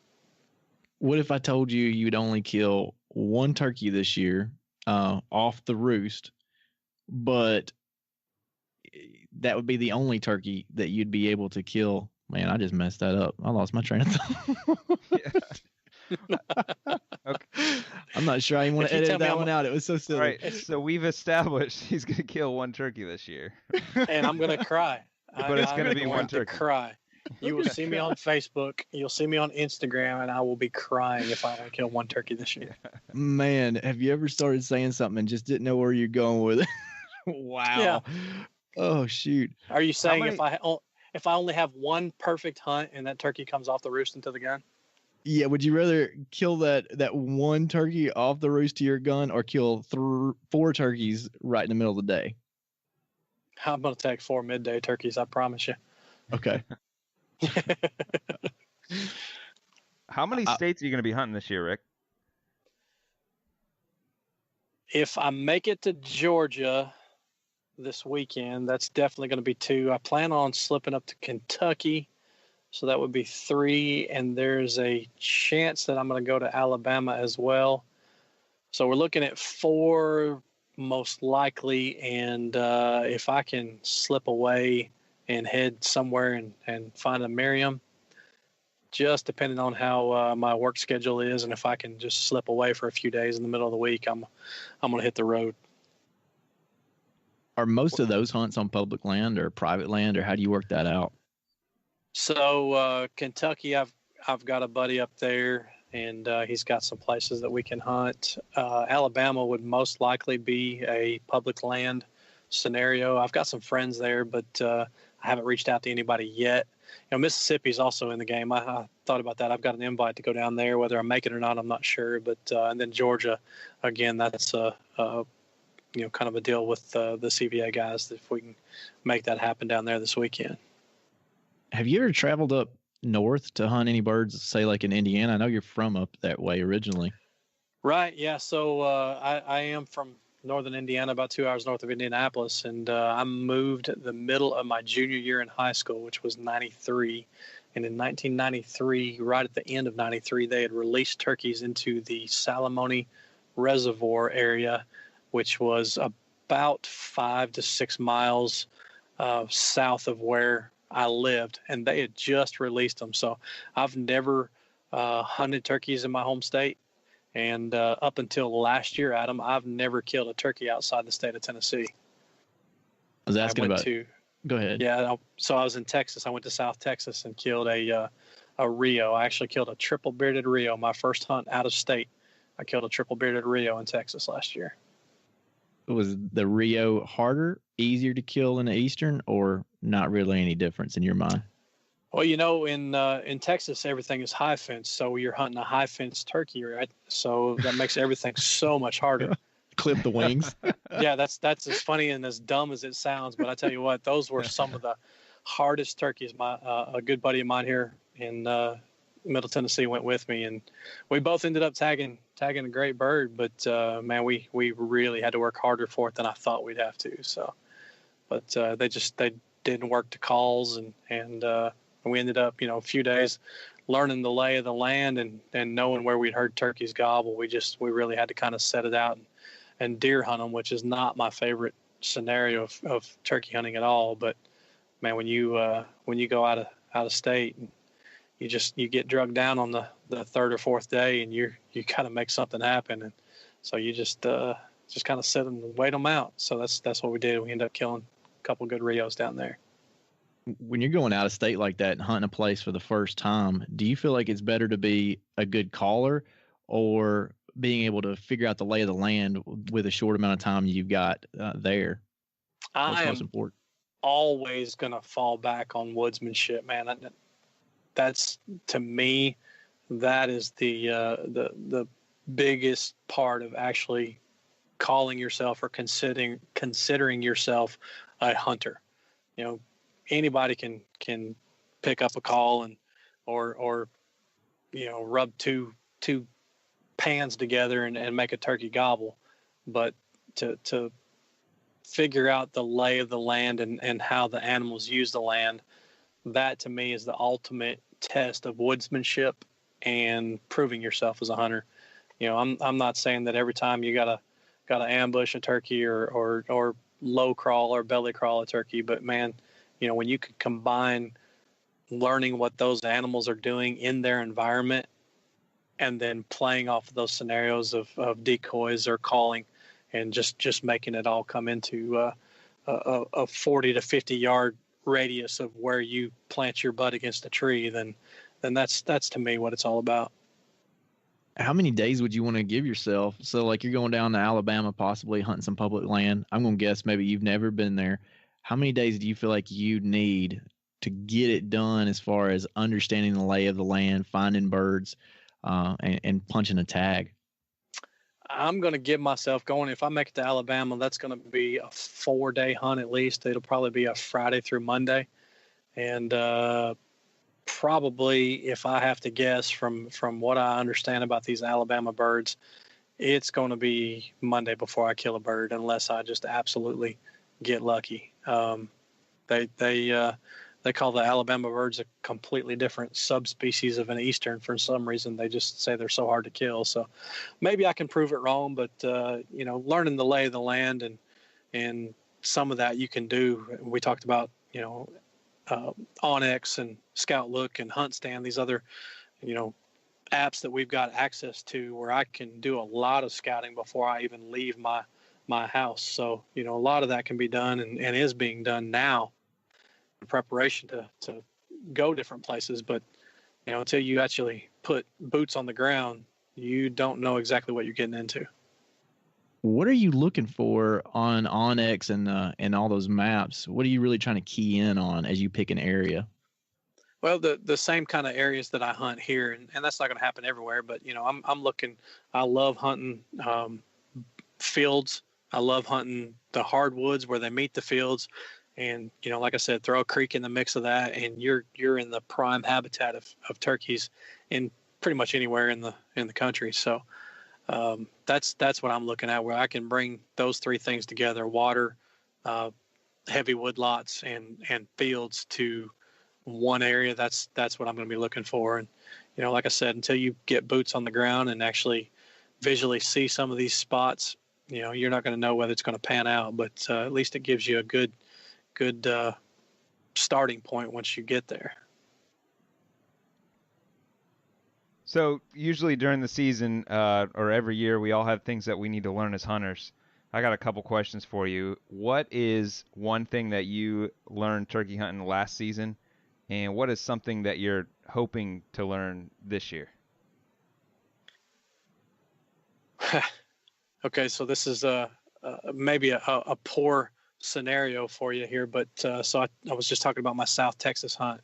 What if I told you you'd only kill one turkey this year off the roost, but that would be the only turkey that you'd be able to kill? Man, I just messed that up. I lost my train of thought. Okay. I'm not sure I even want to edit that one out. It was so silly. All right, so we've established he's going to kill one turkey this year. And I'm going to cry. But it's going to be one turkey. Cry. You will see me on Facebook. You'll see me on Instagram, and I will be crying if I only kill one turkey this year. Man, have you ever started saying something and just didn't know where you're going with it? Wow. Yeah. Oh, shoot. Are you saying if I only have one perfect hunt and that turkey comes off the roost into the gun? Yeah, would you rather kill that one turkey off the roost to your gun, or kill 4 turkeys right in the middle of the day? I'm going to take 4 midday turkeys, I promise you. Okay. How many states are you going to be hunting this year, Rick? If I make it to Georgia this weekend, that's definitely going to be 2. I plan on slipping up to Kentucky, so that would be 3. And there's a chance that I'm going to go to Alabama as well. So we're looking at 4 most likely. And if I can slip away and head somewhere and find a Miriam, just depending on how my work schedule is, and if I can just slip away for a few days in the middle of the week, I'm going to hit the road. Are most of those hunts on public land or private land, or how do you work that out? So Kentucky, I've got a buddy up there, and he's got some places that we can hunt. Alabama would most likely be a public land scenario. I've got some friends there, but I haven't reached out to anybody yet. Mississippi's also in the game. I thought about that. I've got an invite to go down there. Whether I make it or not, I'm not sure. But and then Georgia, again, that's kind of a deal with the CVA guys if we can make that happen down there this weekend. Have you ever traveled up north to hunt any birds, say like in Indiana? I know you're from up that way originally. Right. Yeah. So I am from northern Indiana, about 2 hours north of Indianapolis, and I moved the middle of my junior year in high school, which was 93. And in 1993, right at the end of 93, they had released turkeys into the Salamone Reservoir area, which was about 5 to 6 miles south of where I lived, and they had just released them. So I've never hunted turkeys in my home state. And up until last year, Adam, I've never killed a turkey outside the state of Tennessee. I was asking about. Go ahead. Yeah, so I was in Texas. I went to South Texas and killed a Rio. I actually killed a triple bearded Rio. My first hunt out of state, I killed a triple bearded Rio in Texas last year. Was the Rio harder, easier to kill in the eastern, or not really any difference in your mind? Well, in Texas, everything is high fence, so you're hunting a high fence turkey, right? So that makes everything so much harder. Clip the wings. Yeah, that's as funny and as dumb as it sounds, but I tell you what, those were some of the hardest turkeys. A good buddy of mine here in Middle Tennessee went with me, and we both ended up tagging a great bird. But man, we really had to work harder for it than I thought we'd have to. So, but they didn't work to calls, and we ended up, a few days learning the lay of the land and knowing where we'd heard turkeys gobble. We really had to kind of set it out and deer hunt them, which is not my favorite scenario of turkey hunting at all. But man, when you go out of state, you get drugged down on the third or fourth day, and you kind of make something happen. And so you just kind of sit and wait them out. So that's what we did. We ended up killing a couple good Rios down there. When you're going out of state like that and hunting a place for the first time, do you feel like it's better to be a good caller or being able to figure out the lay of the land with a short amount of time you've got there? What's most important? Always going to fall back on woodsmanship, man. That's, to me, that is the biggest part of actually calling yourself or considering yourself a hunter. Anybody can pick up a call or rub two pans together and make a turkey gobble, but to figure out the lay of the land and how the animals use the land, that to me is the ultimate test of woodsmanship and proving yourself as a hunter. I'm not saying that every time you gotta ambush a turkey or low crawl or belly crawl a turkey, but man, when you could combine learning what those animals are doing in their environment and then playing off of those scenarios of decoys or calling and just making it all come into a 40 to 50 yard radius of where you plant your butt against a tree, then that's to me what it's all about. How many days would you want to give yourself? So like you're going down to Alabama, possibly hunting some public land. I'm going to guess maybe you've never been there. How many days do you feel like you need get it done as far as understanding the lay of the land, finding birds, and punching a tag? I'm going to give myself going. If I make it to Alabama, that's going to be a 4-day hunt at least. It'll probably be a Friday through Monday. And probably, if I have to guess from what I understand about these Alabama birds, it's going to be Monday before I kill a bird, unless I just absolutely get lucky. They call the Alabama birds a completely different subspecies of an eastern for some reason. They just say they're so hard to kill. So maybe I can prove it wrong, but learning the lay of the land and some of that you can do. We talked about Onyx and Scout Look and Hunt Stand, these other apps that we've got access to where I can do a lot of scouting before I even leave my house. So a lot of that can be done and is being done now in preparation to go different places. But until you actually put boots on the ground, you don't know exactly what you're getting into. What are you looking for on Onyx and all those maps? What are you really trying to key in on as you pick an area? Well, the same kind of areas that I hunt here, and that's not going to happen everywhere. But I'm looking. I love hunting fields. I love hunting the hardwoods where they meet the fields. And, like I said, throw a creek in the mix of that, and you're in the prime habitat of turkeys in pretty much anywhere in the country. So that's what I'm looking at, where I can bring those three things together: water, heavy wood lots, and fields to one area. That's what I'm going to be looking for. And like I said, until you get boots on the ground and actually visually see some of these spots, you're not going to know whether it's going to pan out. But at least it gives you a good starting point once you get there. So usually during the season or every year, we all have things that we need to learn as hunters. I got a couple questions for you. What is one thing that you learned turkey hunting last season, and what is something that you're hoping to learn this year? Okay, so this is maybe a poor scenario for you here, but so I was just talking about my South Texas hunt.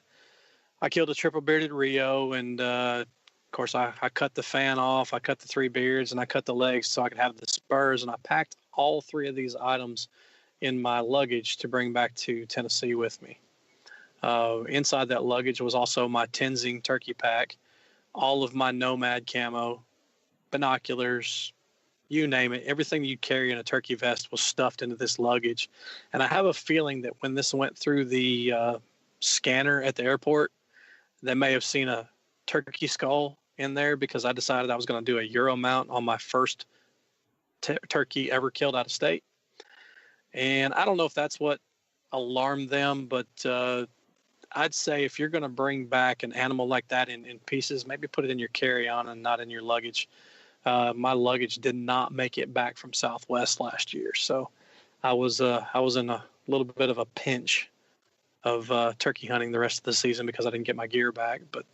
I killed a triple bearded Rio, and of course I cut the fan off, I cut the 3 beards, and I cut the legs so I could have the spurs, and I packed all 3 of these items in my luggage to bring back to Tennessee with me. Inside that luggage was also my Tenzing turkey pack, all of my Nomad camo, binoculars, you name it. Everything you'd carry in a turkey vest was stuffed into this luggage. And I have a feeling that when this went through the scanner at the airport, they may have seen a turkey skull in there, because I decided I was going to do a Euro mount on my first turkey ever killed out of state. And I don't know if that's what alarmed them, but I'd say if you're going to bring back an animal like that in pieces, maybe put it in your carry-on and not in your luggage. My luggage did not make it back from Southwest last year, so I was in a little bit of a pinch of turkey hunting the rest of the season because I didn't get my gear back. But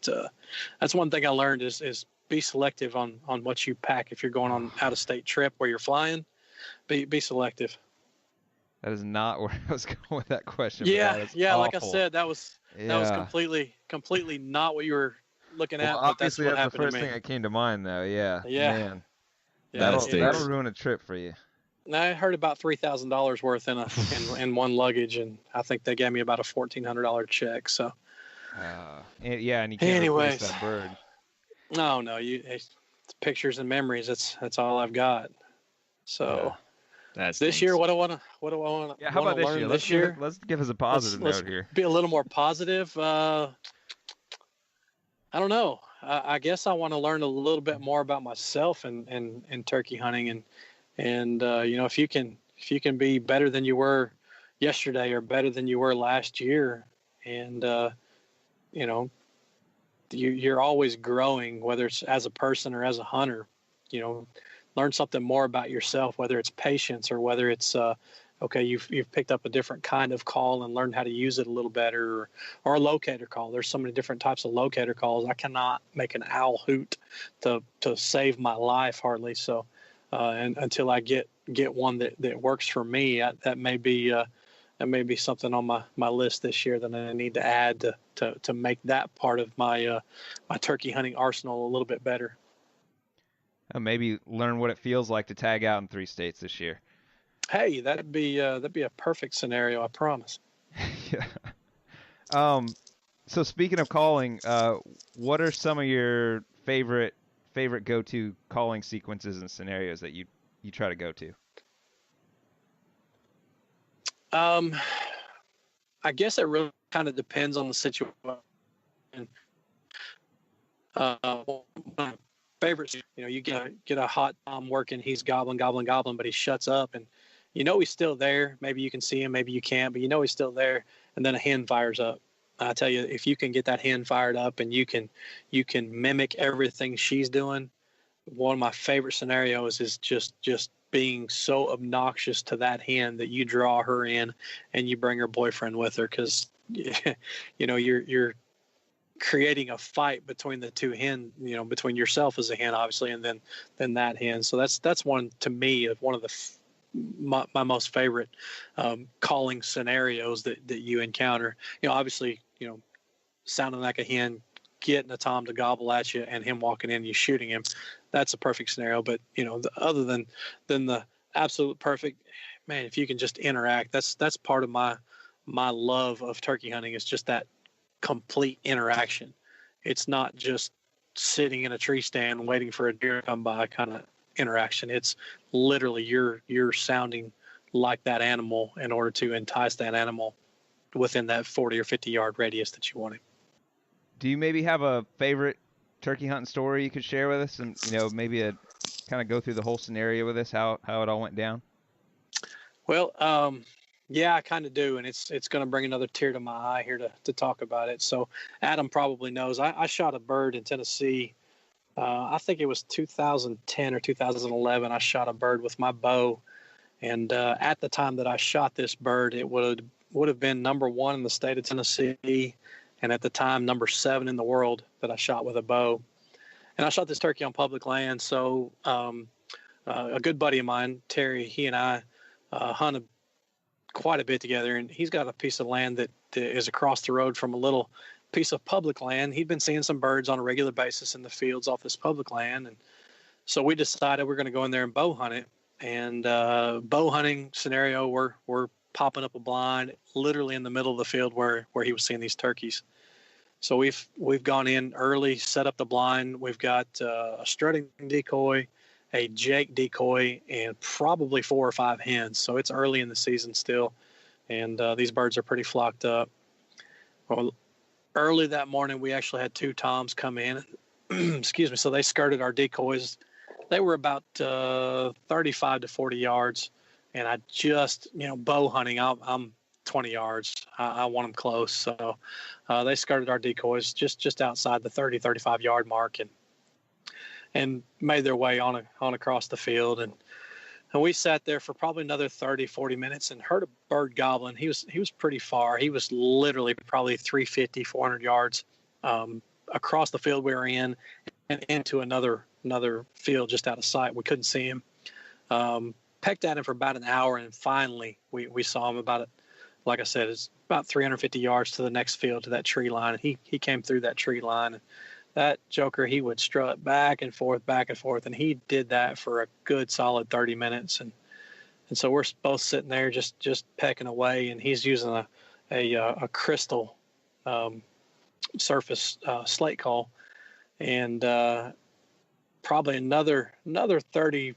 that's one thing I learned is be selective on what you pack. If you're going on out-of-state trip where you're flying, be selective. That is not where I was going with that question. Yeah, awful. like I said, that was completely not what you were looking at. Well, but that's obviously what that's the happened first to me. thing that came to mind, though. Yeah. Man. Yeah, That'll ruin a trip for you. I heard about $3,000 worth in one luggage, and I think they gave me about a $1,400 check. So, and you can't replace that bird. No, it's pictures and memories. That's all I've got. So, That's this year. What do I want to? Yeah, how about this year? This year, let's give us a positive note here. Be a little more positive. I don't know. I guess I want to learn a little bit more about myself and turkey hunting, and if you can be better than you were yesterday or better than you were last year, and you're always growing, whether it's as a person or as a hunter. Learn something more about yourself, whether it's patience or whether it's you've picked up a different kind of call and learned how to use it a little better, or a locator call. There's so many different types of locator calls. I cannot make an owl hoot to save my life hardly. So and until I get one that works for me, that may be may be something on my list this year that I need to add to make that part of my my turkey hunting arsenal a little bit better. Maybe learn what it feels like to tag out in 3 states this year. Hey, that'd be a perfect scenario, I promise. Yeah. So speaking of calling, what are some of your favorite go-to calling sequences and scenarios that you try to go to? I guess it really kind of depends on the situation. My favorites, you get a hot tom working, he's gobbling, but he shuts up, and he's still there. Maybe you can see him, maybe you can't, but he's still there. And then a hen fires up. I tell you, if you can get that hen fired up and you can mimic everything she's doing, one of my favorite scenarios is just being so obnoxious to that hen that you draw her in and you bring her boyfriend with her, because you're creating a fight between the two hen, between yourself as a hen, obviously, and then that hen. So that's one, to me, of one of my most favorite calling scenarios that you encounter. Obviously, sounding like a hen, getting a tom to gobble at you, and him walking in, you shooting him. That's a perfect scenario. But other than the absolute perfect, man, if you can just interact, that's part of my love of turkey hunting, is just that complete interaction. It's not just sitting in a tree stand waiting for a deer to come by kind of interaction. It's literally you're sounding like that animal in order to entice that animal within that 40 or 50 yard radius that you want him. Do you maybe have a favorite turkey hunting story you could share with us, and maybe a kind of go through the whole scenario with us, how it all went down? Well, yeah, I kind of do, and it's going to bring another tear to my eye here to talk about it. So Adam probably knows I shot a bird in Tennessee. I think it was 2010 or 2011. I shot a bird with my bow, and at the time that I shot this bird, it would have been number 1 in the state of Tennessee, and at the time number 7 in the world that I shot with a bow. And I shot this turkey on public land. So a good buddy of mine, Terry, he and I hunted quite a bit together, and he's got a piece of land that is across the road from a little piece of public land. He'd been seeing some birds on a regular basis in the fields off this public land, and so we decided we're going to go in there and bow hunt it. And bow hunting scenario, we're popping up a blind literally in the middle of the field where he was seeing these turkeys. So we've gone in early, set up the blind. We've got a strutting decoy, a Jake decoy, and probably 4 or 5 hens. So it's early in the season still, and these birds are pretty flocked up. Well, early that morning, we actually had 2 toms come in. Excuse me. So they skirted our decoys. They were about 35 to 40 yards, and I just, bow hunting, I'm 20 yards. I want them close. So they skirted our decoys just outside the 30, 35 yard mark, and made their way on across the field. And we sat there for probably another 30, 40 minutes and heard a bird gobbling. He was pretty far. He was literally probably 350, 400 yards across the field we were in and into another field just out of sight. We couldn't see him. Pecked at him for about an hour, and finally we saw him about, like I said, it's about 350 yards to the next field, to that tree line. And he came through that tree line. And that joker, he would strut back and forth, and he did that for a good solid 30 minutes. And so we're both sitting there just pecking away, and he's using a crystal surface slate call, and probably another 30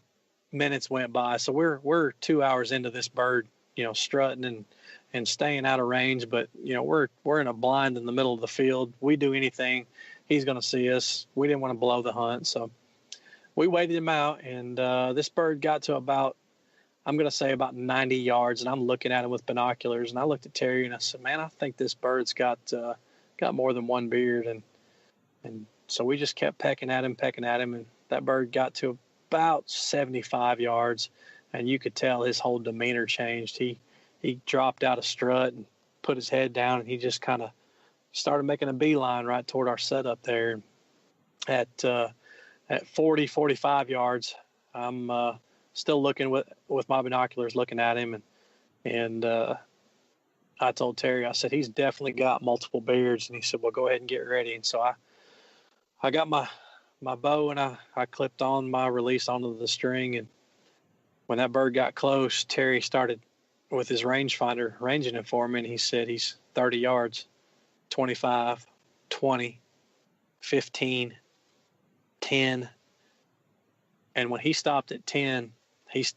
minutes went by. So we're 2 hours into this bird, strutting and staying out of range, but we're in a blind in the middle of the field. We do anything, he's going to see us. We didn't want to blow the hunt, so we waited him out, and this bird got to about 90 yards, and I'm looking at him with binoculars, and I looked at Terry and I said, man, I think this bird's got more than one beard. And so we just kept pecking at him, and that bird got to about 75 yards, and you could tell his whole demeanor changed. He dropped out a strut and put his head down, and he just kind of started making a beeline right toward our setup there. At 40, 45 yards, I'm still looking with my binoculars, looking at him, and I told Terry, I said, he's definitely got multiple beards. And he said, well, go ahead and get ready. And so I got my bow, and I clipped on my release onto the string. And when that bird got close, Terry started with his rangefinder ranging it for me. And he said, he's 30 yards, 25, 20, 15, 10. And when he stopped at 10,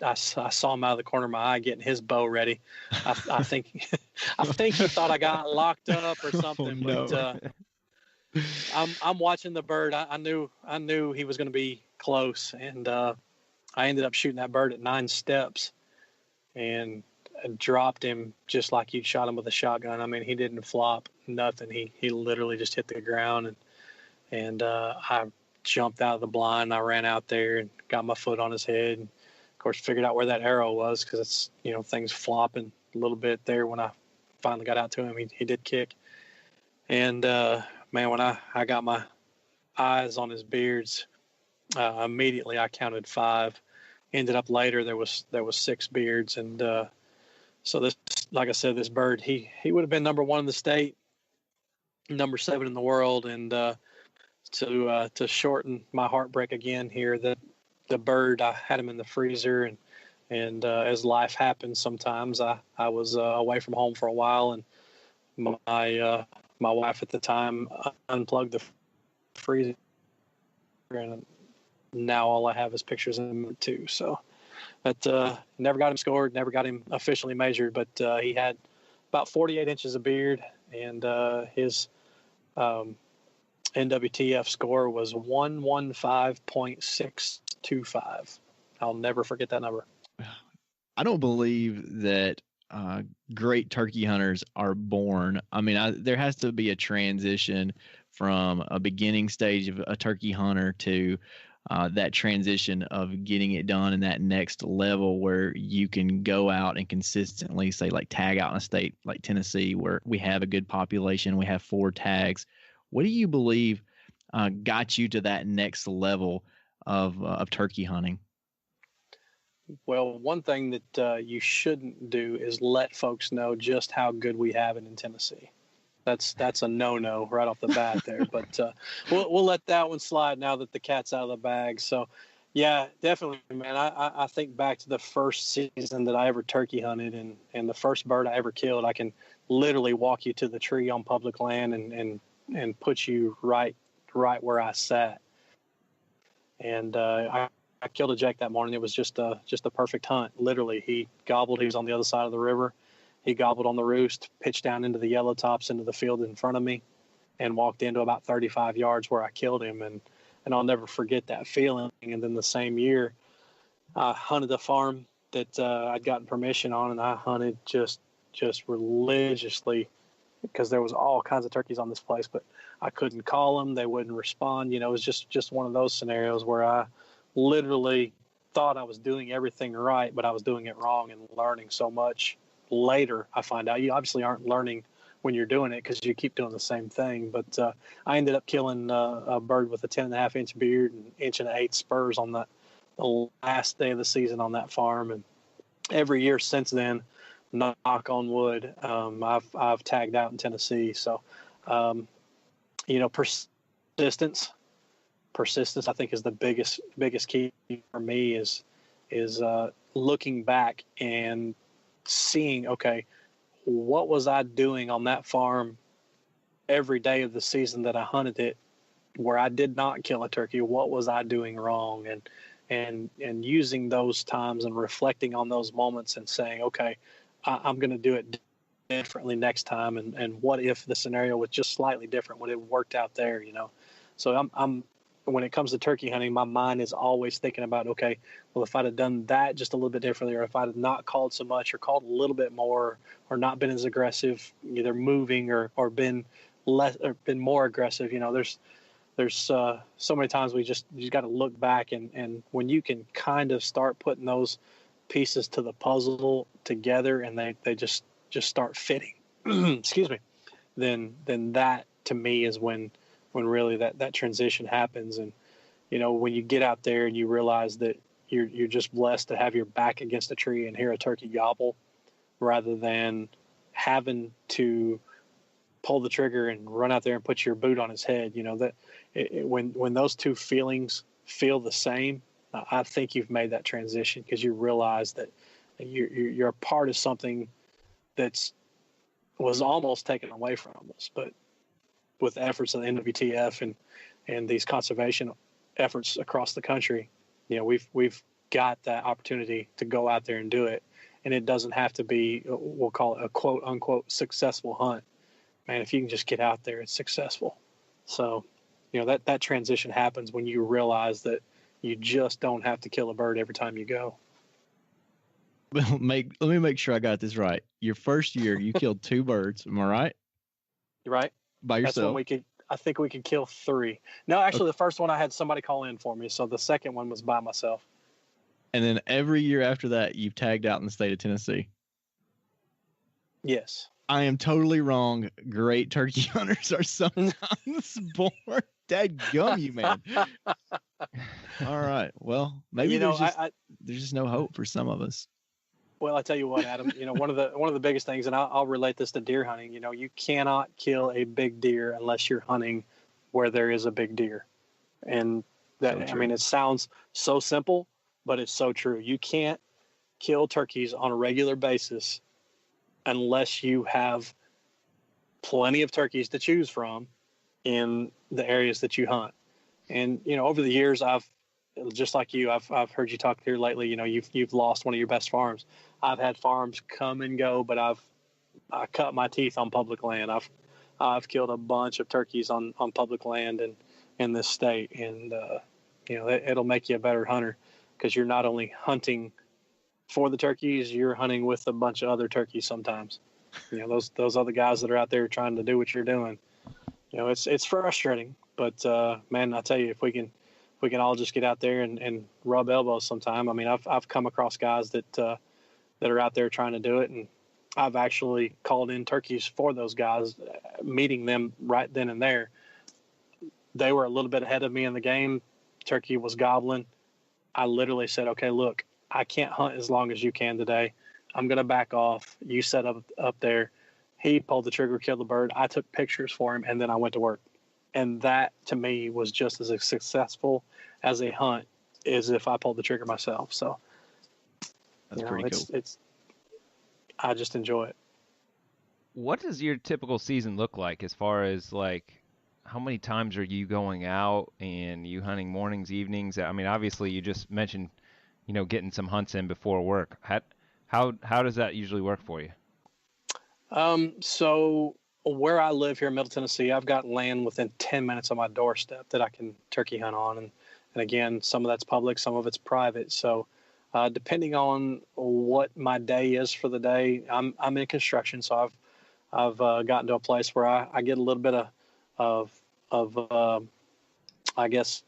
I saw him out of the corner of my eye getting his bow ready. I think he thought I got locked up or something. Oh, no. But I'm watching the bird. I knew he was going to be close, and I ended up shooting that bird at 9 steps, and I dropped him just like you'd shot him with a shotgun. I mean, he didn't flop, nothing. He literally just hit the ground, and I jumped out of the blind. I ran out there and got my foot on his head. And of course, figured out where that arrow was, because it's, things flopping a little bit there. When I finally got out to him, he did kick. And man, when I got my eyes on his beards, immediately I counted 5. Ended up later there was 6 beards, and so this, like I said, this bird he would have been number 1 in the state, number 7 in the world, and to shorten my heartbreak again here, the bird, I had him in the freezer, and as life happens, sometimes I was away from home for a while, and my wife at the time unplugged the freezer, and now all I have is pictures of him too. So that never got him scored, never got him officially measured, but he had about 48 inches of beard, and his NWTF score was 115.625. I'll never forget that number. I don't believe that great turkey hunters are born. I mean, there has to be a transition from a beginning stage of a turkey hunter to that transition of getting it done in that next level where you can go out and consistently, say, like tag out in a state like Tennessee where we have a good population, we have 4 tags. What do you believe got you to that next level of turkey hunting? Well, one thing that you shouldn't do is let folks know just how good we have it in Tennessee. That's a no-no right off the bat there. But we'll let that one slide now that the cat's out of the bag. So, yeah, definitely, man. I think back to the first season that I ever turkey hunted, and the first bird I ever killed. I can literally walk you to the tree on public land and put you right where I sat. And I killed a jake that morning. It was just a perfect hunt. Literally, he gobbled. He was on the other side of the river. He gobbled on the roost, pitched down into the yellow tops into the field in front of me, and walked into about 35 yards where I killed him. And I'll never forget that feeling. And then the same year, I hunted a farm that I'd gotten permission on, and I hunted just religiously, because there was all kinds of turkeys on this place, but I couldn't call them. They wouldn't respond. It was just one of those scenarios where I literally thought I was doing everything right, but I was doing it wrong and learning so much. Later, I find out you obviously aren't learning when you're doing it because you keep doing the same thing. But I ended up killing a bird with a 10.5-inch beard and 1.125 spurs on the last day of the season on that farm. And every year since then, knock on wood, I've tagged out in Tennessee. So, persistence, I think, is the biggest key for me. Is looking back and seeing, okay, what was I doing on that farm every day of the season that I hunted it, where I did not kill a turkey? What was I doing wrong? And using those times and reflecting on those moments and saying, okay, I'm going to do it differently next time. And what if the scenario was just slightly different? Would it have worked out there? So I'm when it comes to turkey hunting, my mind is always thinking about, okay, well, if I'd have done that just a little bit differently, or if I'd have not called so much, or called a little bit more, or not been as aggressive, either moving or been less, or been more aggressive. There's so many times you got to look back, and when you can kind of start putting those pieces to the puzzle together, and they just start fitting, excuse me, then that to me is when really that transition happens. And when you get out there and you realize that you're just blessed to have your back against a tree and hear a turkey gobble, rather than having to pull the trigger and run out there and put your boot on his head, that when those two feelings feel the same, I think you've made that transition because you realize that you're a part of something that's was almost taken away from us, but with efforts of the NWTF and these conservation efforts across the country, we've got that opportunity to go out there and do it. And it doesn't have to be, we'll call it a quote unquote successful hunt. Man, if you can just get out there, it's successful. So, that transition happens when you realize that you just don't have to kill a bird every time you go. Well, let me make sure I got this right. Your first year, you killed 2 birds. Am I right? You're right. By yourself? That's when I think we could kill 3. No, actually, The first one I had somebody call in for me. So the second one was by myself. And then every year after that, you've tagged out in the state of Tennessee. Yes. I am totally wrong. Great turkey hunters are sometimes born. Dadgum you, man. All right. Well, maybe there's just no hope for some of us. Well, I tell you what, Adam. One of the biggest things, and I'll relate this to deer hunting. You cannot kill a big deer unless you're hunting where there is a big deer, and that it sounds so simple, but it's so true. You can't kill turkeys on a regular basis unless you have plenty of turkeys to choose from in the areas that you hunt. And, over the years, I've just like you, I've heard you talk here lately, you've lost one of your best farms. I've had farms come and go, but I cut my teeth on public land. I've killed a bunch of turkeys on public land in this state. And, it'll make you a better hunter because you're not only hunting for the turkeys, you're hunting with a bunch of other turkeys sometimes. Those other guys that are out there trying to do what you're doing. It's frustrating, but man, I tell you, if we can all just get out there and rub elbows sometime. I mean, I've come across guys that are out there trying to do it, and I've actually called in turkeys for those guys, meeting them right then and there. They were a little bit ahead of me in the game. Turkey was gobbling. I literally said, okay, look, I can't hunt as long as you can today. I'm going to back off. You set up there. He pulled the trigger, killed the bird. I took pictures for him, and then I went to work. And that, to me, was just as successful as a hunt as if I pulled the trigger myself. So that's pretty cool. I just enjoy it. What does your typical season look like as far as how many times are you going out and you hunting mornings, evenings? I mean, obviously you just mentioned, getting some hunts in before work. How does that usually work for you? So where I live here in Middle Tennessee, I've got land within 10 minutes of my doorstep that I can turkey hunt on. And again, some of that's public, some of it's private. So, depending on what my day is for the day, I'm in construction. So I've gotten to a place where I get a little bit of I guess,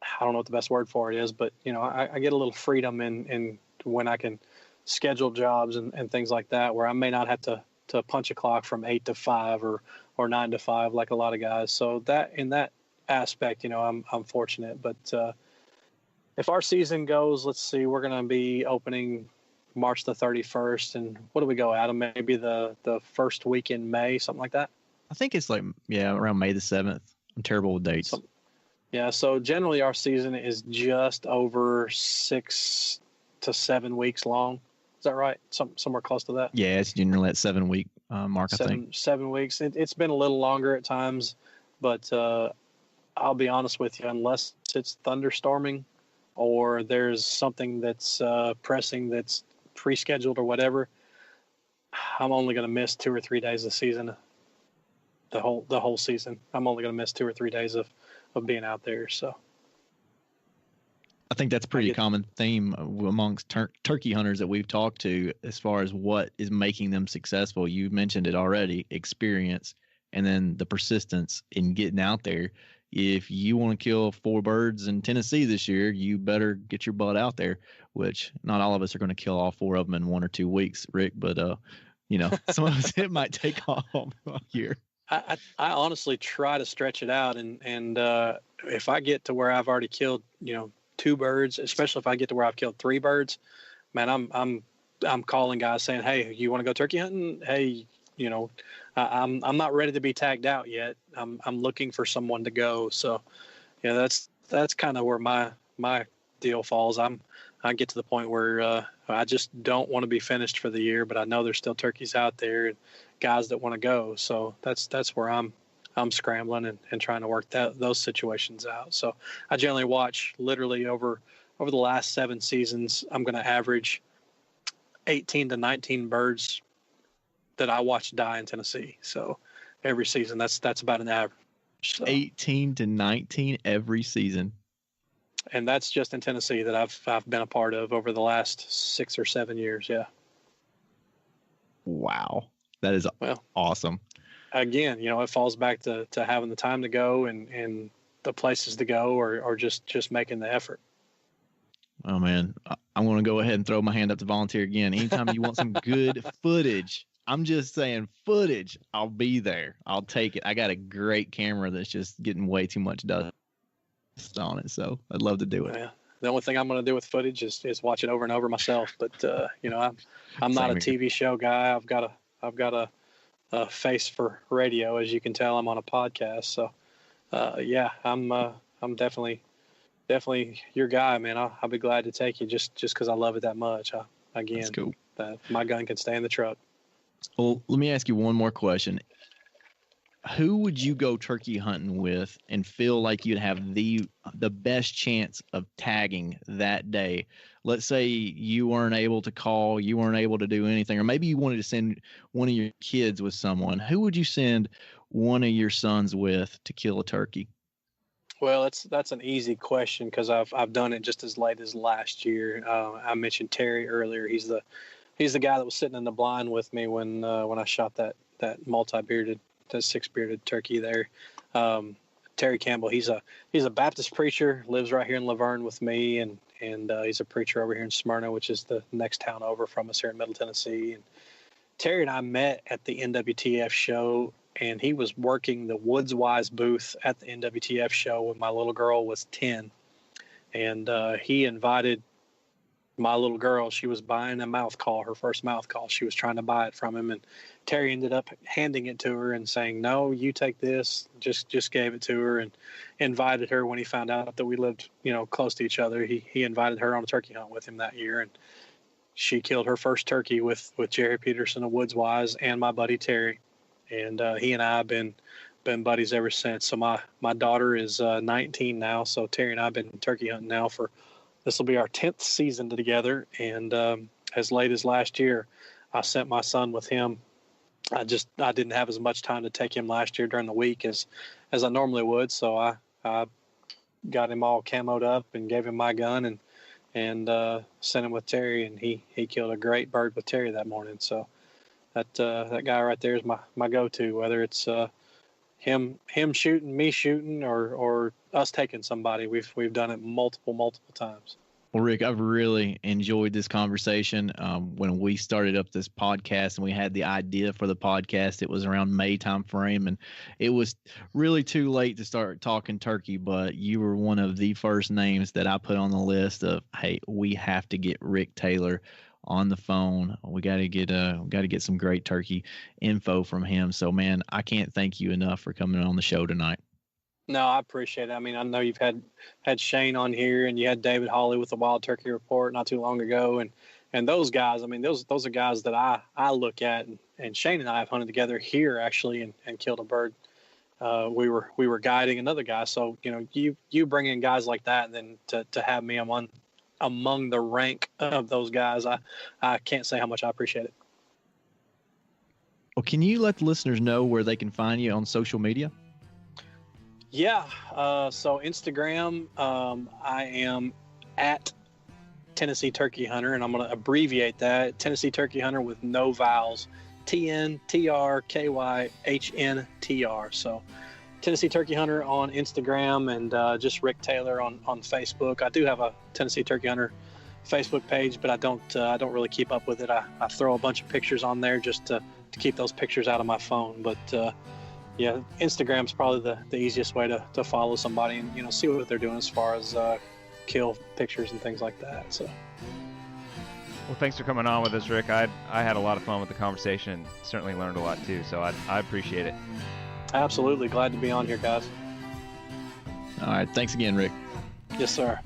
I don't know what the best word for it is, but I get a little freedom in when I can schedule jobs and things like that, where I may not have to punch a clock from 8 to 5 or 9 to 5 like a lot of guys. So that in that aspect, I'm fortunate. But if our season goes, let's see, we're going to be opening March the 31st, and what do we go, Adam? Maybe the first week in May, something like that. I think it's around May the 7th. I'm terrible with dates. So generally our season is just over 6 to 7 weeks long. Is that right? Somewhere close to that? Yeah, it's generally at 7-week mark, I think. 7 weeks. It's been a little longer at times, but I'll be honest with you, unless it's thunderstorming or there's something that's pressing that's pre-scheduled or whatever, I'm only going to miss 2 or 3 days of season. The whole season, I'm only going to miss 2 or 3 days of being out there. So I think that's a pretty common theme amongst turkey hunters that we've talked to as far as what is making them successful. You mentioned it already, experience, and then the persistence in getting out there. If you want to kill 4 birds in Tennessee this year, you better get your butt out there, which not all of us are going to kill all 4 of them in 1 or 2 weeks, Rick, but some of us, it might take all a year. I honestly try to stretch it out, and if I get to where I've already killed, 2 birds, especially if I get to where I've killed 3 birds, man, I'm calling guys saying, "Hey, you want to go turkey hunting? Hey, you know, I'm not ready to be tagged out yet. I'm looking for someone to go." So, yeah, that's kind of where my deal falls. I get to the point where I just don't want to be finished for the year, but I know there's still turkeys out there and guys that want to go. So that's where I'm scrambling and trying to work those situations out. So I generally watch literally over the last 7 seasons. I'm going to average 18 to 19 birds that I watch die in Tennessee. So every season, that's about an average. So, 18 to 19 every season. And that's just in Tennessee that I've been a part of over the last 6 or 7 years. Yeah. Wow. That is awesome. Again, it falls back to having the time to go and the places to go or just making the effort. Oh, man, I'm going to go ahead and throw my hand up to volunteer again. Anytime you want some good footage, I'm just saying footage, I'll be there. I'll take it. I got a great camera that's just getting way too much dust on it, so I'd love to do it. Yeah. The only thing I'm going to do with footage is watch it over and over myself. But I'm not a TV show guy. I've got a face for radio, as you can tell. I'm on a podcast, so I'm definitely your guy, man. I'll be glad to take you just because I love it that much. That's cool. My gun can stay in the truck. Well, let me ask you one more question. Who would you go turkey hunting with and feel like you'd have the best chance of tagging that day? Let's say you weren't able to call, you weren't able to do anything, or maybe you wanted to send one of your kids with someone. Who would you send one of your sons with to kill a turkey? Well, that's an easy question because I've done it just as late as last year. I mentioned Terry earlier. He's the guy that was sitting in the blind with me when I shot that multi-bearded, that 6-bearded turkey there. Terry Campbell. He's a Baptist preacher. Lives right here in Laverne with me, and he's a preacher over here in Smyrna, which is the next town over from us here in Middle Tennessee. And Terry and I met at the NWTF show. And he was working the Woodswise booth at the NWTF show when my little girl was 10. And he invited my little girl. She was buying a mouth call, her first mouth call. She was trying to buy it from him. And Terry ended up handing it to her and saying, "No, you take this." Just gave it to her and invited her when he found out that we lived, close to each other. He invited her on a turkey hunt with him that year. And she killed her first turkey with Jerry Peterson of Woodswise and my buddy Terry. And he and I have been buddies ever since. So my daughter is 19 now. So Terry and I have been turkey hunting now this will be our 10th season together. And as late as last year, I sent my son with him. I didn't have as much time to take him last year during the week as I normally would. So I got him all camoed up and gave him my gun and sent him with Terry. And he killed a great bird with Terry that morning. So that guy right there is my go-to, whether it's him shooting, me shooting, or us taking somebody. We've done it multiple times. Well, Rick, I've really enjoyed this conversation. When we started up this podcast and we had the idea for the podcast, it was around May time frame, and it was really too late to start talking turkey, but you were one of the first names that I put on the list of, hey, we have to get Rick Taylor on the phone. We got to get some great turkey info from him. So, man, I can't thank you enough for coming on the show tonight. No, I appreciate it. I mean, I know you've had Shane on here, and you had David Hawley with the Wild Turkey Report not too long ago, and those guys. I mean, those are guys that I look at, and Shane and I have hunted together here actually, and killed a bird. We were guiding another guy, so you bring in guys like that, and then to have me among the rank of those guys, I can't say how much I appreciate it. Well, can you let the listeners know where they can find you on social media? Yeah. So Instagram, I am at Tennessee Turkey Hunter, and I'm going to abbreviate that, Tennessee Turkey Hunter with no vowels, TNTRKYHNTR. So Tennessee Turkey Hunter on Instagram, and just Rick Taylor on Facebook. I do have a Tennessee Turkey Hunter Facebook page, but I don't really keep up with it. I throw a bunch of pictures on there just to keep those pictures out of my phone. But yeah, Instagram's probably the easiest way to follow somebody and see what they're doing as far as kill pictures and things like that. So. Well, thanks for coming on with us, Rick. I had a lot of fun with the conversation and certainly learned a lot too, so I appreciate it. Absolutely. Glad to be on here, guys. All right. Thanks again, Rick. Yes, sir.